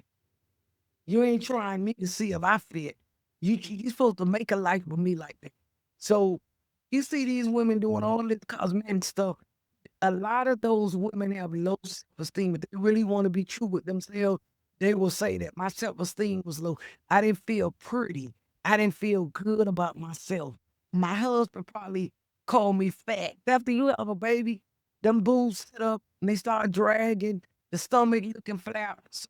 You ain't trying me to see if I fit. You supposed to make a life with me like that. So you see these women doing all this cosmetic stuff. A lot of those women have low self-esteem. If they really want to be true with themselves, they will say that my self-esteem was low. I didn't feel pretty. I didn't feel good about myself. My husband probably called me fat. After you have a baby, them boobs sit up and they start dragging, the stomach looking flat. So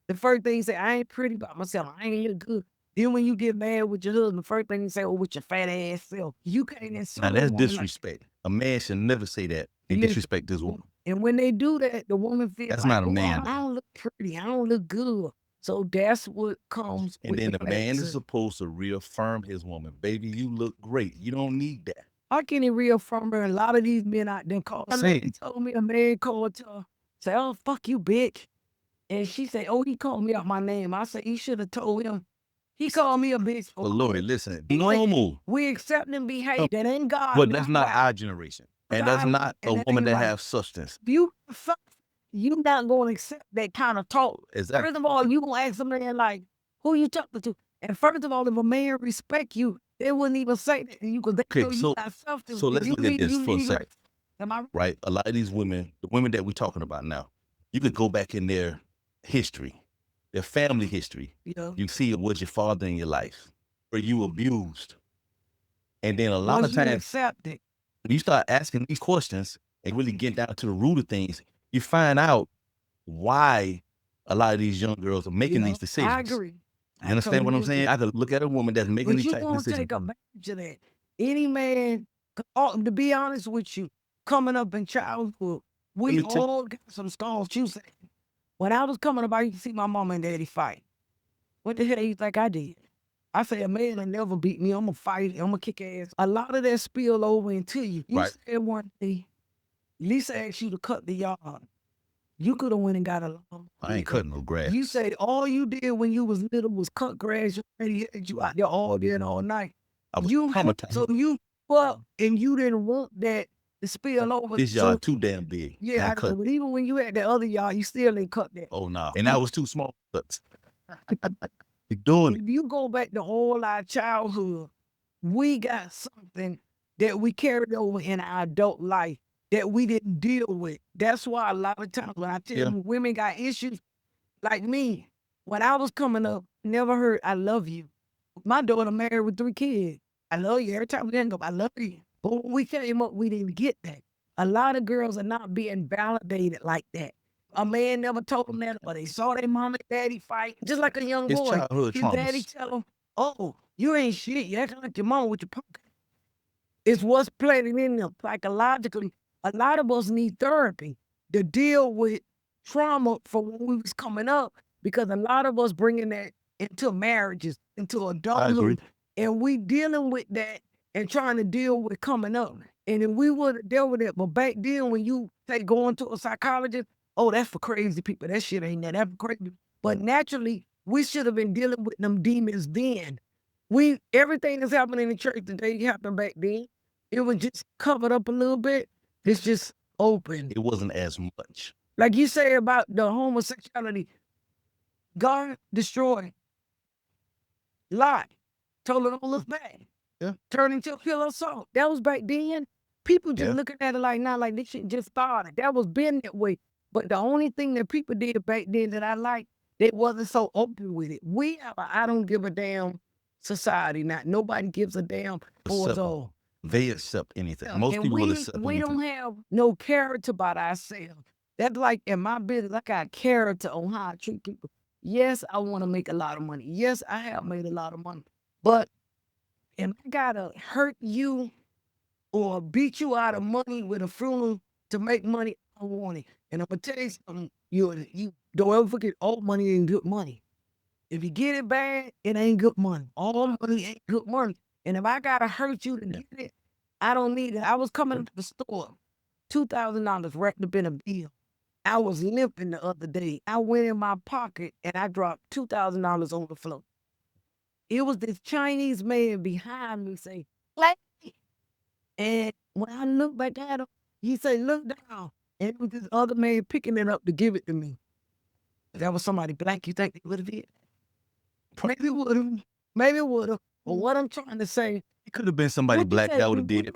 the first thing you say, I ain't pretty about myself. I ain't look good. Then when you get mad with your husband, the first thing you say, oh, with your fat ass self. You can't insult Now a that's woman disrespect. A man should never say that. They Listen, disrespect this woman. And when they do that, the woman feels That's like, not a "Oh, man. I don't look pretty. I don't look good." So that's what comes And with then the the man is plastic. supposed to reaffirm his woman. Baby, you look great. You don't need that. How can he reaffirm her? A lot of these men out there call. He told me a man called her, say, "Oh, fuck you, bitch," and she said, "Oh, he called me out my name." I said, "He should have told him." He called me a bitch. But Lori, listen, He said, normal. we accept and behave. That ain't God. But that's not our generation. And that's God- not and a that woman ain't that right. has substance. You not going to accept that kind of talk. Exactly. First of all, you going to ask a man like, who you talking to? And first of all, if a man respect you, they wouldn't even say that. And you could Okay, you got substance. so let's look at this for a second. Am I right? Right? A lot of these women, the women that we're talking about now, you could go back in their history, their family history. Yeah. You see, was your father in your life? Were you abused? And then a lot Once of you times, accept it, when you start asking these questions and really get down to the root of things, you find out why a lot of these young girls are making these decisions. I agree. You understand what I'm saying? I could look at a woman that's making But these you type of gonna decisions. take advantage of that. Any man, to be honest with you, coming up in childhood, we all got some scars. You say, when I was coming up, I used to see my mama and daddy fight. What the hell you think I did? I say a man will never beat me. I'm gonna fight. I'm gonna kick ass. A lot of that spill over into you. You said one day, Lisa asked you to cut the yard. You could have went and got a lawn. I ain't cutting no grass. You said all you did when you was little was cut grass. You already had you out there all day and all night. I was You traumatized. so you well, and you didn't want that to spill over. This yard too damn big. Yeah, I know, but even when you had the other yard, you still didn't cut that. Oh no, and that was too small. You're doing it. If you go back to all our childhood, we got something that we carried over in our adult life that we didn't deal with. That's why a lot of times when I tell Yeah. you women got issues, like me, when I was coming up, never heard I love you. My daughter married with 3 kids. I love you. Every time we hang up, I love you. But when we came up, we didn't get that. A lot of girls are not being validated like that. A man never told them that, or they saw their mom and daddy fight. Just like a young It's boy. childhood His daddy traumas. tell him, oh, you ain't shit. You acting like your mom with your pocket. It's what's planted in them psychologically. A lot of us need therapy to deal with trauma from when we was coming up, because a lot of us bringing that into marriages, into I agree. adulthood, and we dealing with that and trying to deal with coming up. And if we would have dealt with it, but back then when you say going to a psychologist, oh, that's for crazy people. That shit ain't that. That's for crazy. But naturally, we should have been dealing with them demons then. Everything that's happening in the church today happened back then. It was just covered up a little bit. It's just open. It wasn't as much. Like you say about the homosexuality, God destroyed Lot, told her don't look back. Yeah. Turned into a pillar of salt. That was back then. People just Yeah. looking at it like now, like this shit just started. That was been that way. But the only thing that people did back then that I liked, they wasn't so open with it. We have a I don't give a damn society now. Nobody gives a damn for us Accept. all. They accept anything. Yeah, Most and people will we accept we anything. don't have no character about ourselves. That's like in my business, I got character on how I treat people. Yes, I want to make a lot of money. Yes, I have made a lot of money. But if I gotta hurt you or beat you out of money with a funeral to make money, I don't want it. And I'm gonna tell you something, you don't ever forget all money ain't good money. If you get it bad, it ain't good money. All money ain't good money. And if I gotta hurt you to Yeah. get it, I don't need it. I was coming to the store, $2,000 wrapped up in a bill. I was limping the other day. I went in my pocket and I dropped $2,000 on the floor. It was this Chinese man behind me say, "Lady." And when I looked back at him, he said, "Look down." And it was this other man picking it up to give it to me. If that was somebody black, you think they would have did? Maybe it would have. Maybe it would have. But what I'm trying to say, It could have been somebody what you black say, that would have did it.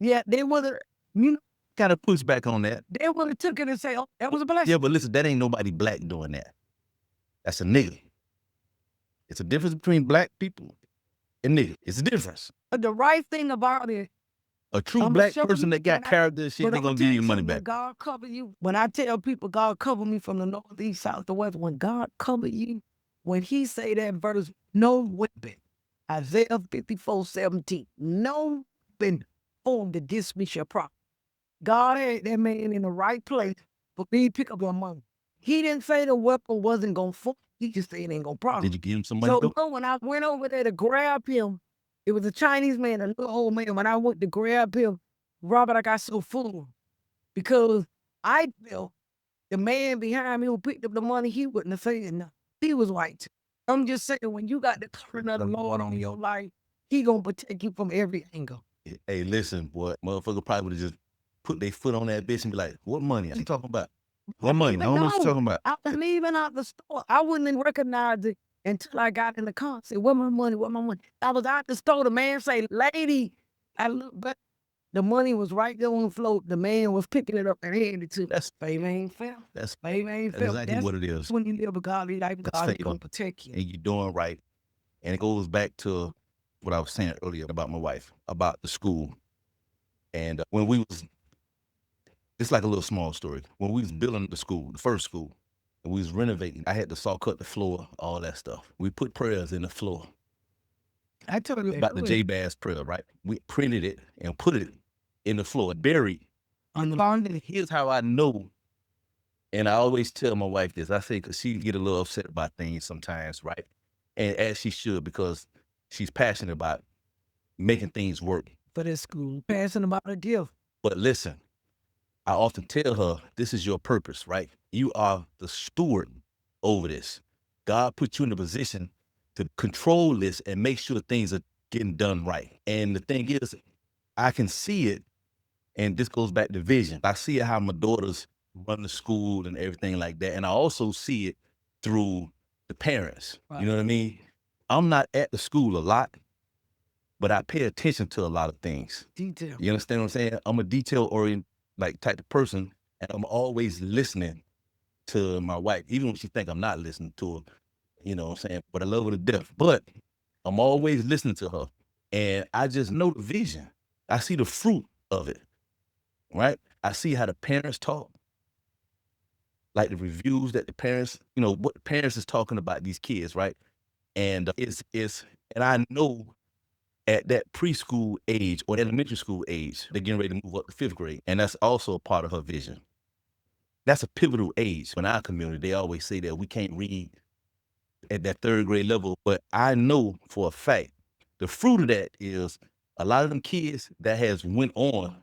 yeah, they would have, you know, Kind of push back on that. they would have took it and say, oh, that was a blessing. Yeah, but listen, that ain't nobody black doing that. That's a nigga. It's a difference between black people and nigga. It's a difference. But the right thing about it, A true I'ma black show person you that got when I- character and shit, but they I'ma gonna tell give you money something, when back. God cover you. When I tell people God cover me from the north, east, south, the west, when God cover you, when he say that verse, no weapon, Isaiah 54:17, no weapon formed against me shall prosper. God had that man in the right place for me to pick up my money. He didn't say the weapon wasn't gonna fall. He just said it ain't gonna prosper. Did you give him some money So though? no, when I went over there to grab him, it was a Chinese man, a little old man. When I went to grab him, Robert, I got so full because I felt the man behind me who picked up the money, he wouldn't have said nothing. He was white too. I'm just saying, when you got the covering of the Lord on your life, he gonna protect you from every angle. Hey, listen, boy, motherfucker probably would have just put their foot on that bitch and be like, "What money? What you talking about? What money? I don't know what you're talking about." I was leaving out the store. I wouldn't even recognize it until I got in the car. Say, "Where my money? Where my money?" I was out the store. The man say, "Lady," I look back. The money was right there on the floor. The man was picking it up and handing it to me. That's Favor ain't fair. that's Favor ain't that's fair. exactly That's what it is. when you live a godly life. That's God is favor. gonna protect you. And you're doing right. And it goes back to what I was saying earlier about my wife, about the school. And when we was, it's like a little small story. When we was building the school, the first school, and we was renovating, I had to saw cut the floor, all that stuff. We put prayers in the floor. I told you About the J Bass prayer, right? We printed it and put it in the floor, buried. on the lawn. Here's how I know. And I always tell my wife this. I say, because she get a little upset about things sometimes, right? And as she should, because she's passionate about making things work. For this school, passing about a gift. But listen, I often tell her, this is your purpose, right? You are the steward over this. God put you in a position to control this and make sure things are getting done right. And the thing is, I can see it, and this goes back to vision. I see how my daughters run the school and everything like that. And I also see it through the parents. Right. You know what I mean? I'm not at the school a lot, but I pay attention to a lot of things. Detail. You understand what I'm saying? I'm a detail-oriented like type of person, and I'm always listening to my wife, even when she think I'm not listening to her. You know what I'm saying? But I love her to death. But I'm always listening to her. And I just know the vision. I see the fruit of it. Right? I see how the parents talk, like the reviews that the parents, what the parents is talking about these kids, right? And and I know at that preschool age or elementary school age, they're getting ready to move up to 5th grade. And that's also a part of her vision. That's a pivotal age. In our community, they always say that we can't read at that 3rd grade level. But I know for a fact, the fruit of that is a lot of them kids that has went on,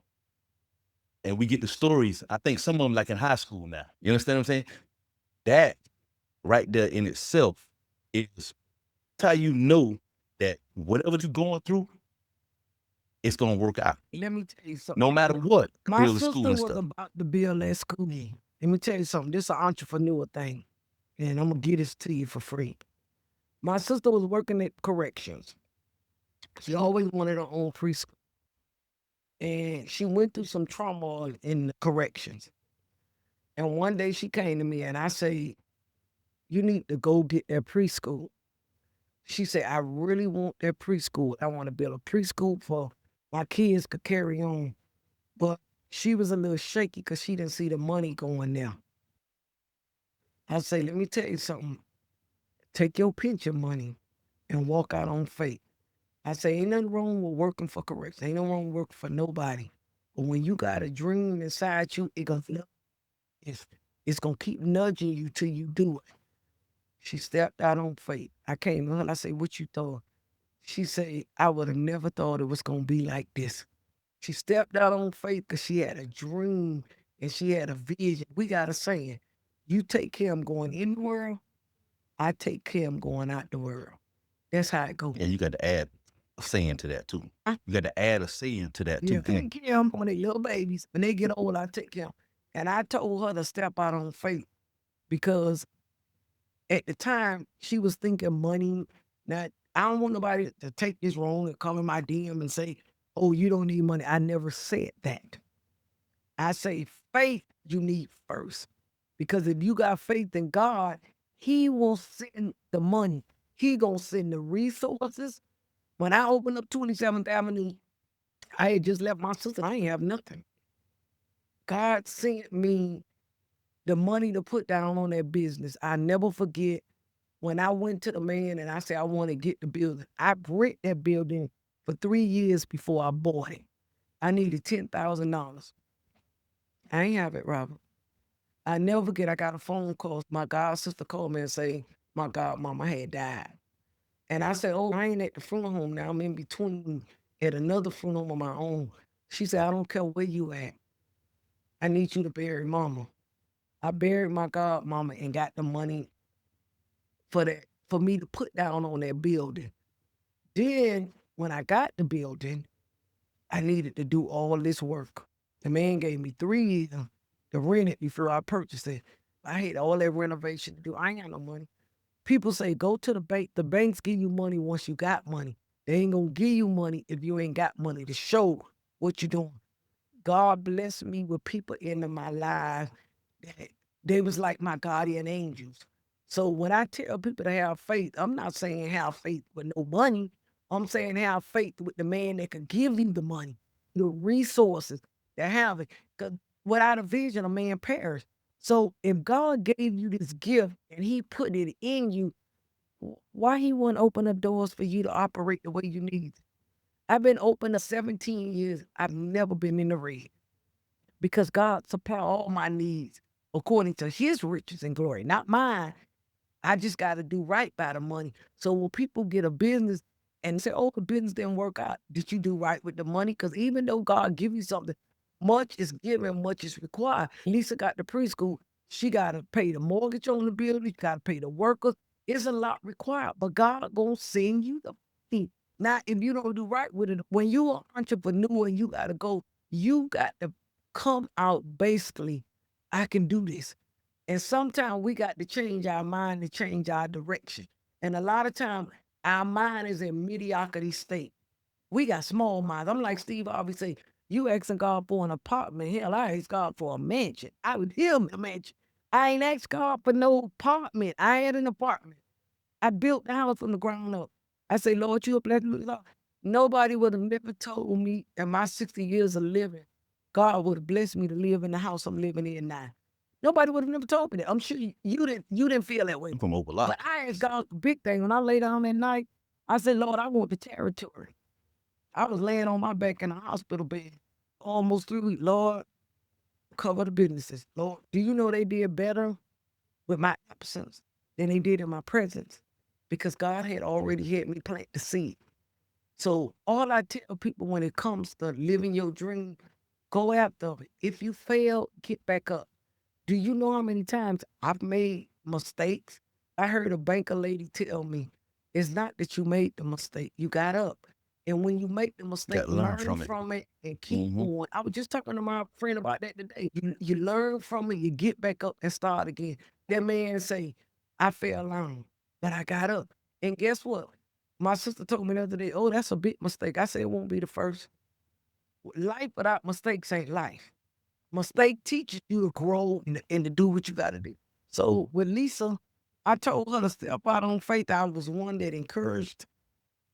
and we get the stories. I think some of them like in high school now. You understand what I'm saying? That right there in itself is how you know that whatever you're going through, it's gonna work out. Let me tell you something. No matter what. My Build the sister school and was stuff. about to build that school. Let me tell you something. This is an entrepreneur thing, and I'm gonna give this to you for free. My sister was working at corrections. She always wanted her own preschool, and she went through some trauma in the corrections. And one day she came to me, and I say, "You need to go get that preschool." She said, "I really want that preschool. I want to build a preschool for my kids could carry on." But she was a little shaky because she didn't see the money going there. I say, let me tell you something. Take your pension money and walk out on faith. I say, ain't nothing wrong with working for correction. Ain't nothing wrong with working for nobody. But when you got a dream inside you, it's, it's going to keep nudging you till you do it. She stepped out on faith. I came to her and I said, what you thought? She said, I would have never thought it was going to be like this. She stepped out on faith because she had a dream and she had a vision. We got a saying, you take care of them going in the world, I take care of them going out the world. That's how it goes. And you got to add a saying to that too. You got to add a saying to that Yeah, too. take care of them when they little babies. When they get old, I take care of them. And I told her to step out on faith because at the time she was thinking money. Now, I don't want nobody to take this wrong and come in my DM and say, oh, you don't need money. I never said that. I say faith you need first. Because if you got faith in God, he will send the money. He gonna send the resources. When I opened up 27th Avenue, I had just left my sister. I ain't have nothing. God sent me the money to put down on that business. I never forget when I went to the man and I said, I want to get the building. I rented that building for 3 years before I bought it. I needed $10,000. I ain't have it, Robert. I never forget, I got a phone call. My god sister called me and say, my godmama had died. And I said, oh, I ain't at the funeral home now. I'm in between at another funeral home of my own. She said, I don't care where you at. I need you to bury mama. I buried my godmama and got the money for me to put down on that building. Then when I got the building, I needed to do all this work. The man gave me 3 years to rent it before I purchased it. I had all that renovation to do. I ain't got no money. People say, go to the bank. The banks give you money once you got money. They ain't gonna give you money if you ain't got money to show what you're doing. God blessed me with people into my life that they was like my guardian angels. So when I tell people to have faith, I'm not saying have faith with no money. I'm saying have faith with the man that can give you the money, the resources to have it. Because without a vision, a man perish. So if God gave you this gift and he put it in you, why he wouldn't open up doors for you to operate the way you need? I've been open to 17 years. I've never been in the red because God supply all my needs according to his riches and glory, not mine. I just got to do right by the money. So when people get a business and say, oh, the business didn't work out, did you do right with the money? Because even though God give you something, much is given, much is required. Lisa got the preschool. She got to pay the mortgage on the building. She got to pay the workers. It's a lot required, but God going to send you the money. Now, if you don't do right with it, when you are an entrepreneur and you got to come out basically, I can do this. And sometimes we got to change our mind to change our direction. And a lot of times our mind is in mediocrity state. We got small minds. I'm like Steve Harvey say, you asking God for an apartment. Hell, I asked God for a mansion. I would hear him a mansion. I ain't asked God for no apartment. I had an apartment. I built the house from the ground up. I say, Lord, you a blessed Lord. Nobody would have never told me in my 60 years of living, God would have blessed me to live in the house I'm living in now. Nobody would have never told me that. I'm sure you didn't feel that way. I'm from Overlock. But I asked God the big thing. When I lay down that night, I said, Lord, I want the territory. I was laying on my back in the hospital bed almost 3 weeks. Lord, cover the businesses. Lord, do you know they did better with my absence than they did in my presence? Because God had already had me plant the seed. So all I tell people when it comes to living your dream, go after it. If you fail, get back up. Do you know how many times I've made mistakes? I heard a banker lady tell me, it's not that you made the mistake, you got up. And when you make the mistake, Gotta learn learn from from it. it and keep going. I was just talking to my friend about that today. You learn from it, you get back up and start again. That man say, I fell down, but I got up. And guess what? My sister told me the other day, oh, that's a big mistake. I said, it won't be the first. Life without mistakes ain't life. Mistake teaches you to grow and to do what you got to do. So with Lisa, I told her to step out on faith. I was one that encouraged.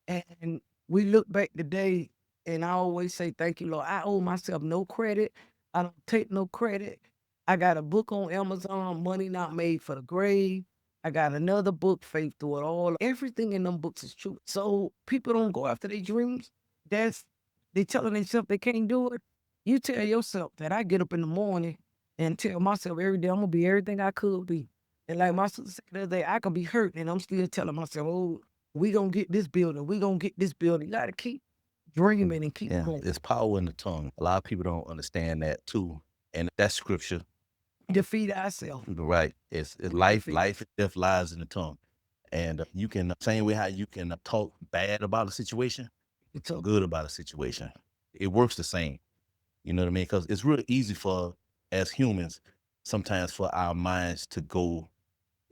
And we look back today, and I always say, thank you, Lord. I owe myself no credit. I don't take no credit. I got a book on Amazon, Money Not Made for the Grave. I got another book, Faith Through It All. Everything in them books is true. So people don't go after their dreams. They telling themselves they can't do it. You tell yourself that. I get up in the morning and tell myself every day I'm gonna be everything I could be. And like my sister said the other day, I could be hurt and I'm still telling myself, oh, we gonna get this building. We gonna get this building. You gotta keep dreaming and keep Yeah, going. there's power in the tongue. A lot of people don't understand that too. And that scripture, Defeat ourselves. right? It's We life, defeat. life and death lies in the tongue. And you can, same way how you can talk bad about a situation, It's a good about a situation. It works the same. You know what I mean? Because it's real easy for, as humans, sometimes for our minds to go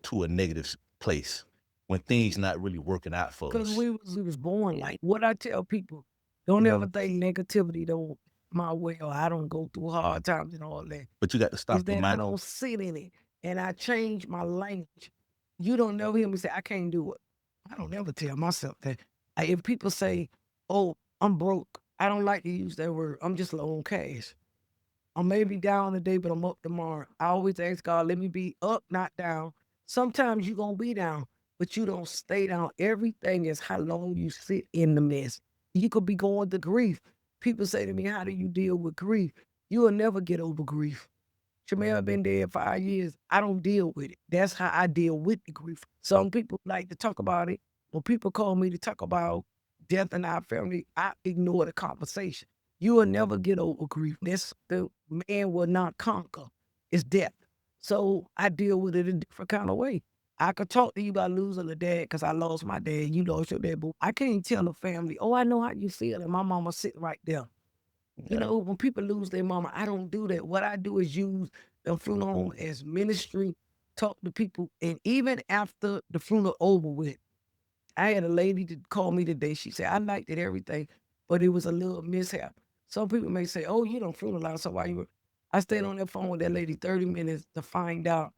to a negative place when things not really working out for because us. we was born like what I tell people, don't ever think negativity don't my way or I don't go through hard times and all that. But you got to stop Is that I reminding. don't sit in it and I change my language. You don't never hear me say I can't do it. I don't ever tell myself that. If people say, "Oh, I'm broke," I don't like to use that word. I'm just low on cash. I may be down today, but I'm up tomorrow. I always ask God, let me be up, not down. Sometimes you're going to be down, but you don't stay down. Everything is how long you sit in the mess. You could be going to grief. People say to me, how do you deal with grief? You will never get over grief. Shamel been dead 5 years. I don't deal with it. That's how I deal with the grief. Some people like to talk about it. When people call me to talk about death in our family, I ignore the conversation. You will never get over grief. That's the man will not conquer. It's death. So I deal with it a different kind of way. I could talk to you about losing a dad because I lost my dad. You lost your dad, but I can't tell the family, oh, I know how you feel. And my mama sitting right there. You know, when people lose their mama, I don't do that. What I do is use the funeral home as ministry, talk to people. And even after the funeral over with, I had a lady to call me today. She said, I liked it, everything, but it was a little mishap. Some people may say, oh, you don't funeralize, so why you were? I stayed on that phone with that lady 30 minutes to find out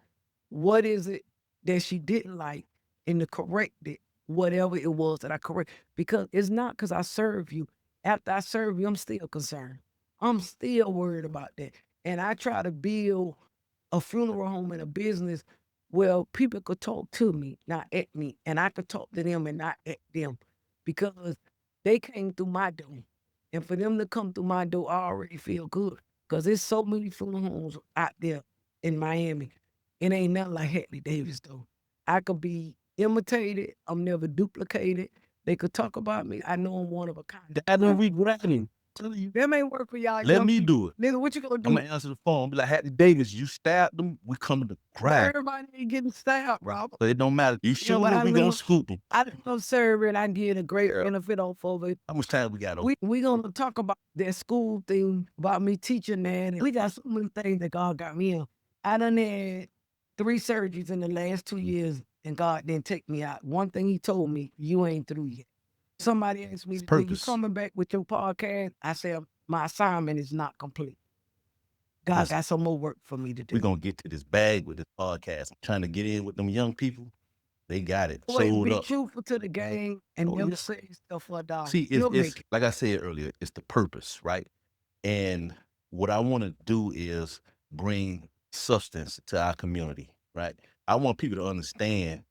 what is it that she didn't like and to correct it, whatever it was that I correct. Because it's not because I serve you. After I serve you, I'm still concerned. I'm still worried about that. And I try to build a funeral home and a business where people could talk to me, not at me, and I could talk to them and not at them because they came through my door. And for them to come through my door, I already feel good because there's so many funeral homes out there in Miami. It ain't nothing like Hadley Davis, though. I could be imitated. I'm never duplicated. They could talk about me. I know I'm one of a kind. I don't regret it. Tell you, That may work for y'all. let young me people. do it. Nigga, what you gonna I'm do? gonna answer the phone. Be like, Hadley Davis, you stabbed them. We coming to grab. Everybody ain't getting stabbed, Rob. So it don't matter. You show but up, I we gonna know- scoop them. I love serving. I did a great benefit off of it. How much time we got? We gonna talk about that school thing, about me teaching that. And we got so many things that God got me in. I done had 3 surgeries in the last 2 years, and God didn't take me out. One thing he told me, you ain't through yet. Somebody asked me, It's today, you purpose. coming back with your podcast? I said, my assignment is not complete. God Listen, got some more work for me to we're do. gonna get to this bag with this podcast. I'm trying to get in with them young people. They got it. Always Sold be up. truthful to the game and Oh, never yeah. say stuff for a dollar. See, You'll it's make it. like I said earlier, it's the purpose, right? And what I want to do is bring substance to our community, right? I want people to understand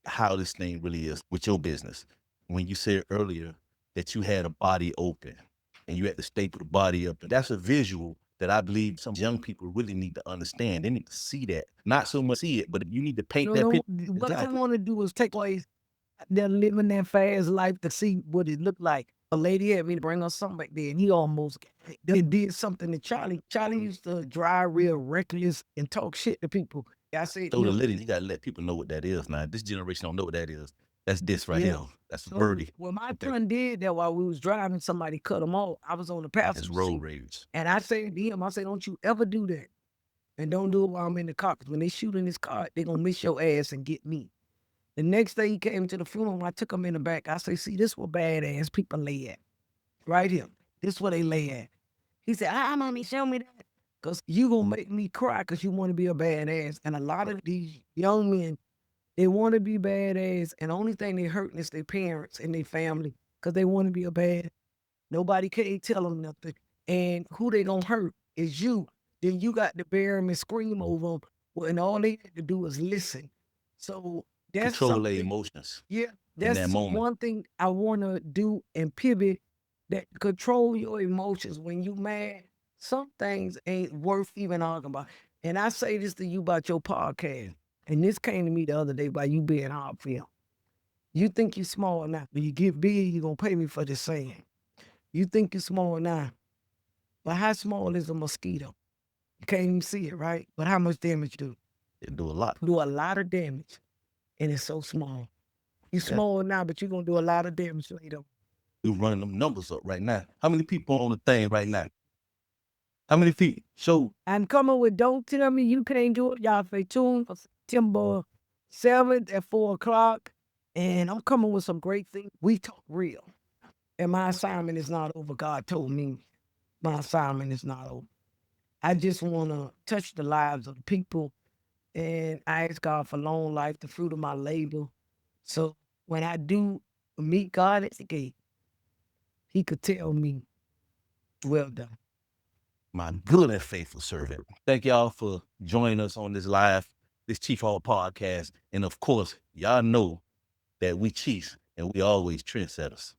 how this thing really is with your business. When you said earlier that you had a body open and you had to staple the body up, and that's a visual that I believe some young people really need to understand. They need to see that. Not so much see it, but you need to paint You that know, picture. what I Exactly. want to do is take away they're living that fast life to see what it looked like. A lady had me to bring her son back there, and he almost they did something to Charlie. Charlie used to drive real reckless and talk shit to people. I said, So the look, lady, you gotta let people know what that is now. This generation don't know what that is. That's this right yeah. here. That's So birdie. when my Okay. son did that while we was driving, somebody cut him off. I was on the That's passenger road seat, rage. and I said to him, I said, don't you ever do that, and don't do it while I'm in the car. Because when they shoot in this car, they gonna miss your ass and get me. The next day he came to the funeral, I took him in the back. I say, see, this where badass people lay at. Right here. This where they lay at. He said, mommy, show me that. Because you going to make me cry because you want to be a badass. And a lot of these young men, they want to be badass. And the only thing they hurting is their parents and their family because they want to be a bad. Nobody can't tell them nothing. And who they going to hurt is you. Then you got to bear them and scream over them. Well, and all they had to do is listen. So that's Control their something. emotions Yeah, in that that's moment. one thing I want to do and pivot that control your emotions when you mad. Some things ain't worth even arguing about. And I say this to you about your podcast. And this came to me the other day by you being Hartfield. You think you small now. When you get big, you're going to pay me for this saying. You think you're small now. But how small is a mosquito? You can't even see it, right? But how much damage do? It do a lot. Do a lot of damage. And it's so small. You Yeah. small now, but you're going to do a lot of damage later. We running them numbers up right now. How many people on the thing right now? How many feet? Show. I'm coming with Don't Tell Me You Can't Do It. Y'all stay tuned for September 7th at 4 o'clock. And I'm coming with some great things. We talk real. And my assignment is not over. God told me my assignment is not over. I just want to touch the lives of the people. And I ask God for long life, the fruit of my labor. So when I do meet God at the gate, he could tell me, well done. My good and faithful servant. Thank y'all for joining us on this Chief Hall podcast. And of course, y'all know that we chiefs and we always trendsetters.